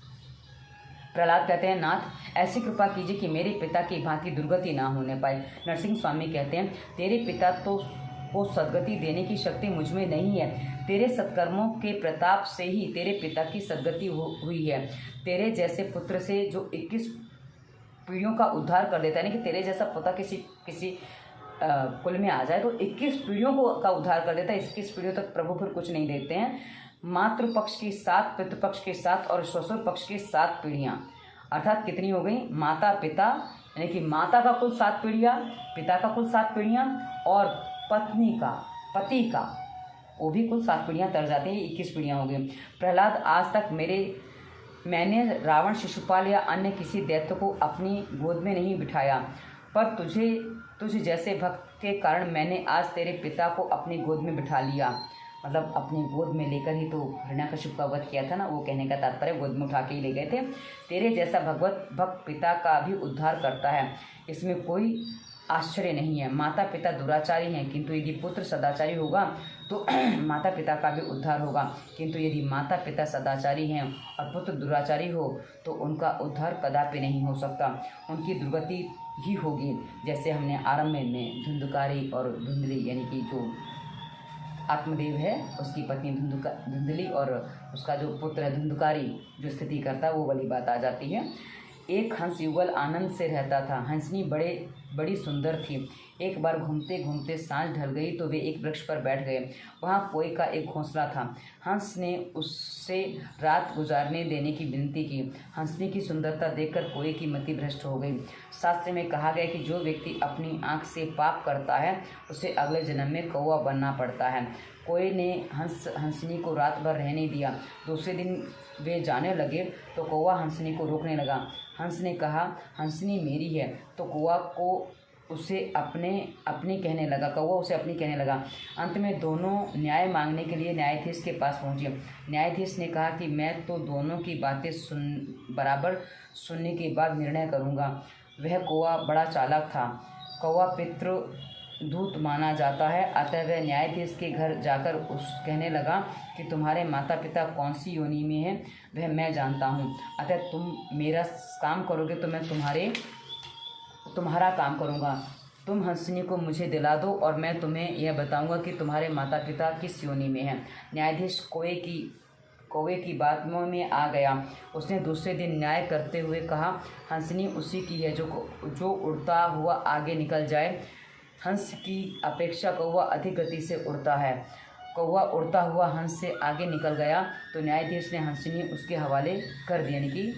प्रहलाद कहते हैं, नाथ ऐसी कृपा कीजिए कि मेरे पिता की भांति दुर्गति ना होने पाए। नरसिंह स्वामी कहते हैं, तेरे पिता को सदगति देने की शक्ति मुझ में नहीं है। तेरे सत्कर्मों के प्रताप से ही तेरे पिता की सदगति हुई है। तेरे जैसे पुत्र से जो 21 पीढ़ियों का उद्धार कर देता है, यानी कि तेरे जैसा पुत्र किसी कुल में आ जाए तो 21 पीढ़ियों का उद्धार कर देता है। 21 पीढ़ियों तक प्रभु फिर कुछ नहीं देते हैं। मातृपक्ष की 7, पितृपक्ष के 7 और ससुर पक्ष की 7 पीढ़ियाँ, अर्थात कितनी हो गई? माता पिता, यानी कि माता का कुल 7 पीढ़ियाँ, पिता का कुल 7 पीढ़ियाँ और पति का वो भी कुल 7 पीढ़ियाँ तर जाती हैं। 21 पीढ़ियाँ हो गई। प्रहलाद, आज तक मैंने रावण, शिशुपाल या अन्य किसी दैत्य को अपनी गोद में नहीं बिठाया, पर तुझे जैसे भक्त के कारण मैंने आज तेरे पिता को अपनी गोद में बिठा लिया। मतलब अपनी गोद में लेकर ही तो हिरण्यकशिपु का वध किया था ना, वो कहने का तात्पर्य गोद में उठा के ही ले गए थे। तेरे जैसा भक्त पिता का भी उद्धार करता है, इसमें कोई आश्चर्य नहीं है। माता पिता दुराचारी हैं, किंतु यदि पुत्र सदाचारी होगा तो माता पिता का भी उद्धार होगा। किंतु यदि माता पिता सदाचारी हैं और पुत्र दुराचारी हो तो उनका उद्धार कदापि नहीं हो सकता, उनकी दुर्गति ही होगी। जैसे हमने आरंभ में धुंधकारी और धुंधली, यानी कि जो आत्मदेव है उसकी पत्नी धुंधली और उसका जो पुत्र है धुंधकारी जो स्थिति करता है, वो वाली बात आ जाती है। एक हंस युगल आनंद से रहता था। हंसनी बड़ी सुंदर थी। एक बार घूमते घूमते सांझ ढल गई तो वे एक वृक्ष पर बैठ गए। वहाँ कोए का एक घोंसला था। हंस ने उससे रात गुजारने देने की विनती की। हंसनी की सुंदरता देखकर कोए की मति भ्रष्ट हो गई। शास्त्र में कहा गया कि जो व्यक्ति अपनी आँख से पाप करता है उसे अगले जन्म में कौवा बनना पड़ता है। कोए ने हंसनी को रात भर रहने दिया। दूसरे दिन वे जाने लगे तो कौवा हंसनी को रोकने लगा। हंस ने कहा, हंसनी मेरी है, तो कौवा उसे अपनी कहने लगा। अंत में दोनों न्याय मांगने के लिए न्यायाधीश के पास पहुंचे। न्यायाधीश ने कहा कि मैं तो दोनों की बातें बराबर सुनने के बाद निर्णय करूंगा। वह कौवा बड़ा चालाक था। कौवा पितृदूत माना जाता है, अतः वह न्यायाधीश के घर जाकर कहने लगा कि तुम्हारे माता पिता कौन सी योनि में हैं वह मैं जानता हूँ, अतः तुम मेरा काम करोगे तो मैं तुम्हारा काम करूँगा। तुम हंसनी को मुझे दिला दो और मैं तुम्हें यह बताऊँगा कि तुम्हारे माता पिता किस योनि में हैं। न्यायाधीश कौवे की बात में आ गया। उसने दूसरे दिन न्याय करते हुए कहा, हंसनी उसी की है जो उड़ता हुआ आगे निकल जाए। हंस की अपेक्षा कौवा अधिक गति से उड़ता है। कौवा उड़ता हुआ हंस से आगे निकल गया तो न्यायाधीश ने हंसनी उसके हवाले कर दी, यानी कि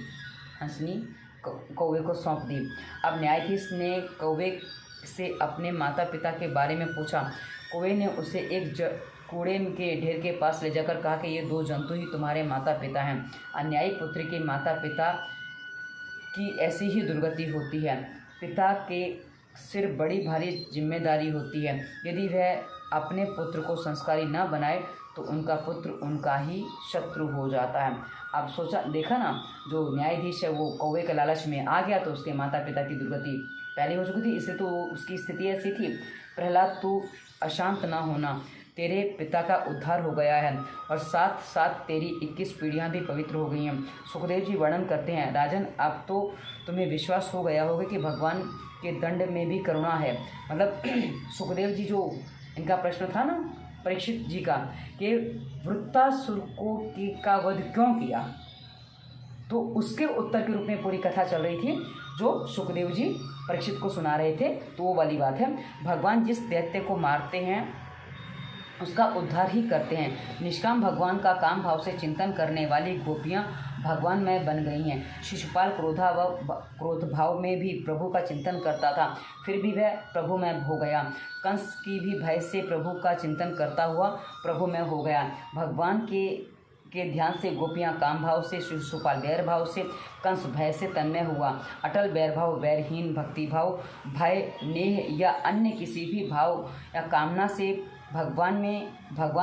हंसनी कौवे को सौंप दी। अब न्यायाधीश ने कौवे से अपने माता पिता के बारे में पूछा। कौवे ने उसे एक कूड़े के ढेर के पास ले जाकर कहा कि ये दो जंतु ही तुम्हारे माता पिता हैं। अन्यायी पुत्र के माता पिता की ऐसी ही दुर्गति होती है। पिता के सिर बड़ी भारी जिम्मेदारी होती है। यदि वह अपने पुत्र को संस्कारी न बनाए तो उनका पुत्र उनका ही शत्रु हो जाता है। अब देखा ना, जो न्यायाधीश है वो कौवे के लालच में आ गया तो उसके माता पिता की दुर्गति पहले हो चुकी थी, इससे तो उसकी स्थिति ऐसी थी। प्रहलाद, तू अशांत ना होना, तेरे पिता का उद्धार हो गया है और साथ साथ तेरी 21 पीढ़ियाँ भी पवित्र हो गई हैं। सुखदेव जी वर्णन करते हैं, राजन अब तो तुम्हें विश्वास हो गया होगा कि भगवान के दंड में भी करुणा है। मतलब सुखदेव जी, जो इनका प्रश्न था ना परीक्षित जी का, कि वृत्तासुर का वध क्यों किया, तो उसके उत्तर के रूप में पूरी कथा चल रही थी जो सुखदेव जी परीक्षित को सुना रहे थे। तो वो वाली बात है, भगवान जिस दैत्य को मारते हैं उसका उद्धार ही करते हैं। निष्काम भगवान का काम भाव से चिंतन करने वाली गोपियाँ भगवानमय बन गई हैं। शिशुपाल क्रोध भाव में भी प्रभु का चिंतन करता था, फिर भी वह प्रभुमय हो गया। कंस की भी भय से प्रभु का चिंतन करता हुआ प्रभुमय हो गया। भगवान के ध्यान से गोपियाँ काम भाव से, शिशुपाल वैर भाव से, कंस भय से तन्मय हुआ। अटल वैर भाव, वैरहीन भक्ति भाव, भय, नेह या अन्य किसी भी भाव या कामना से भगवान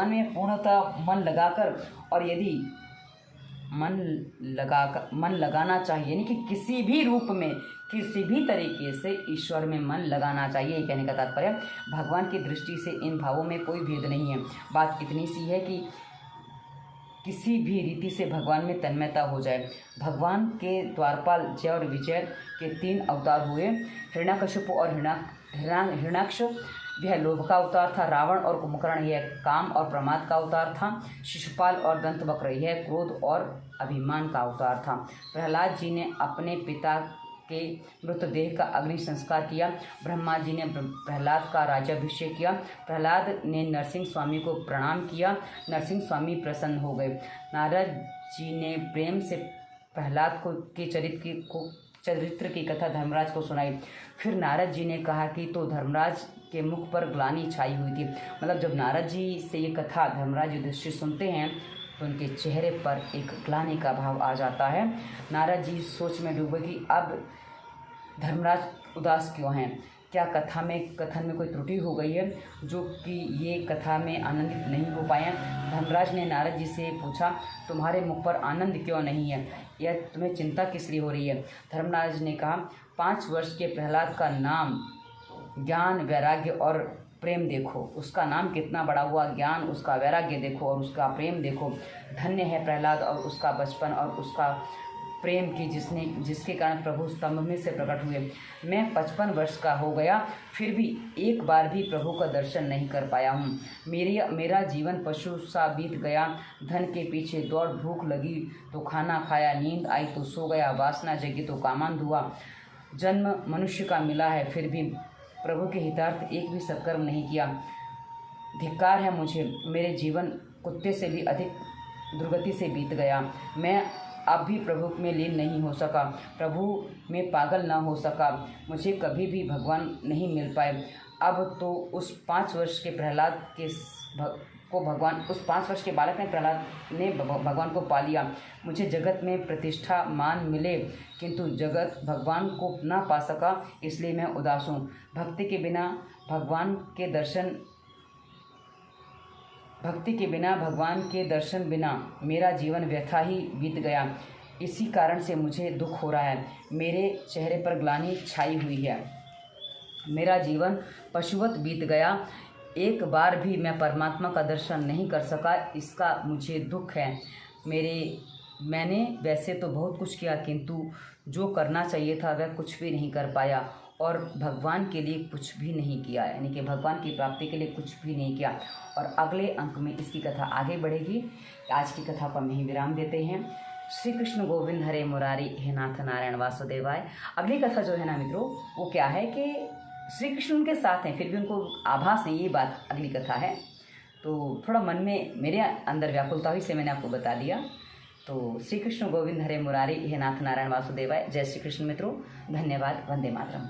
में पूर्णतः मन लगाकर, और यदि मन लगाना चाहिए, यानी कि किसी भी रूप में किसी भी तरीके से ईश्वर में मन लगाना चाहिए, ये कहने का तात्पर्य। भगवान की दृष्टि से इन भावों में कोई भेद नहीं है। बात इतनी सी है कि किसी भी रीति से भगवान में तन्मयता हो जाए। भगवान के द्वारपाल जय और विजय के 3 अवतार हुए। हिरण्यकशिपु और हिरण्याक्ष यह लोभ का अवतार था। रावण और कुंभकर्ण यह काम और प्रमाद का अवतार था। शिशुपाल और दंतवक्र यह क्रोध और अभिमान का अवतार था। प्रहलाद जी ने अपने पिता के मृतदेह का अग्नि संस्कार किया। ब्रह्मा जी ने प्रहलाद का राज्याभिषेक किया। प्रहलाद ने नरसिंह स्वामी को प्रणाम किया। नरसिंह स्वामी प्रसन्न हो गए। नारद जी ने प्रेम से प्रहलाद के चरित्र की कथा धर्मराज को सुनाई। फिर नारद जी ने कहा कि तो धर्मराज के मुख पर ग्लानि छाई हुई थी। मतलब जब नारद जी से ये कथा धर्मराज युधिष्ठिर सुनते हैं तो उनके चेहरे पर एक ग्लानि का भाव आ जाता है। नारद जी सोच में डूबे कि अब धर्मराज उदास क्यों हैं, क्या कथन में कोई त्रुटि हो गई है जो कि ये कथा में आनंदित नहीं हो पाए हैं। धर्मराज ने नारद जी से पूछा, तुम्हारे मुख पर आनंद क्यों नहीं है, यह तुम्हें चिंता किस लिए हो रही है। धर्मराज ने कहा, 5 वर्ष के प्रहलाद का नाम ज्ञान, वैराग्य और प्रेम देखो, उसका नाम कितना बड़ा हुआ। ज्ञान, उसका वैराग्य देखो और उसका प्रेम देखो। धन्य है प्रहलाद और उसका बचपन और उसका प्रेम की जिसके कारण प्रभु स्तंभ में से प्रकट हुए। मैं 55 वर्ष का हो गया, फिर भी एक बार भी प्रभु का दर्शन नहीं कर पाया हूँ। मेरा जीवन पशु सा बीत गया। धन के पीछे दौड़, भूख लगी तो खाना खाया, नींद आई तो सो गया, वासना जगी तो कामांध हुआ। जन्म मनुष्य का मिला है, फिर भी प्रभु के हितार्थ एक भी सत्कर्म नहीं किया। धिक्कार है मुझे, मेरे जीवन कुत्ते से भी अधिक दुर्गति से बीत गया। मैं अब भी प्रभु में लीन नहीं हो सका, प्रभु में पागल ना हो सका। मुझे कभी भी भगवान नहीं मिल पाए। अब तो उस 5 वर्ष के प्रहलाद उस 5 वर्ष के बालक ने प्रहलाद ने भगवान को पा लिया। मुझे जगत में प्रतिष्ठा मान मिले, किंतु जगत भगवान को ना पा सका, इसलिए मैं उदास हूँ। भक्ति के बिना भगवान के दर्शन बिना मेरा जीवन व्यथा ही बीत गया। इसी कारण से मुझे दुख हो रहा है। मेरे चेहरे पर ग्लानि छाई हुई है। मेरा जीवन पशुवत बीत गया। एक बार भी मैं परमात्मा का दर्शन नहीं कर सका, इसका मुझे दुख है। मैंने वैसे तो बहुत कुछ किया, किंतु जो करना चाहिए था वह कुछ भी नहीं कर पाया और भगवान के लिए कुछ भी नहीं किया, यानी कि भगवान की प्राप्ति के लिए कुछ भी नहीं किया। और अगले अंक में इसकी कथा आगे बढ़ेगी। आज की कथा को हम यहीं विराम देते हैं। श्री कृष्ण गोविंद हरे मुरारी, हे नाथ नारायण वासुदेवाय। अगली कथा जो है ना मित्रों, वो क्या है कि श्री कृष्ण उनके साथ हैं, फिर भी उनको आभास नहीं, ये बात अगली कथा है। तो थोड़ा मन में मेरे अंदर व्याकुलता हुई, इसलिए मैंने आपको बता दिया। तो श्री कृष्ण गोविंद हरे मुरारी, हे नाथ नारायण वासुदेवाय। जय श्री कृष्ण मित्रों, धन्यवाद। वंदे मातरम।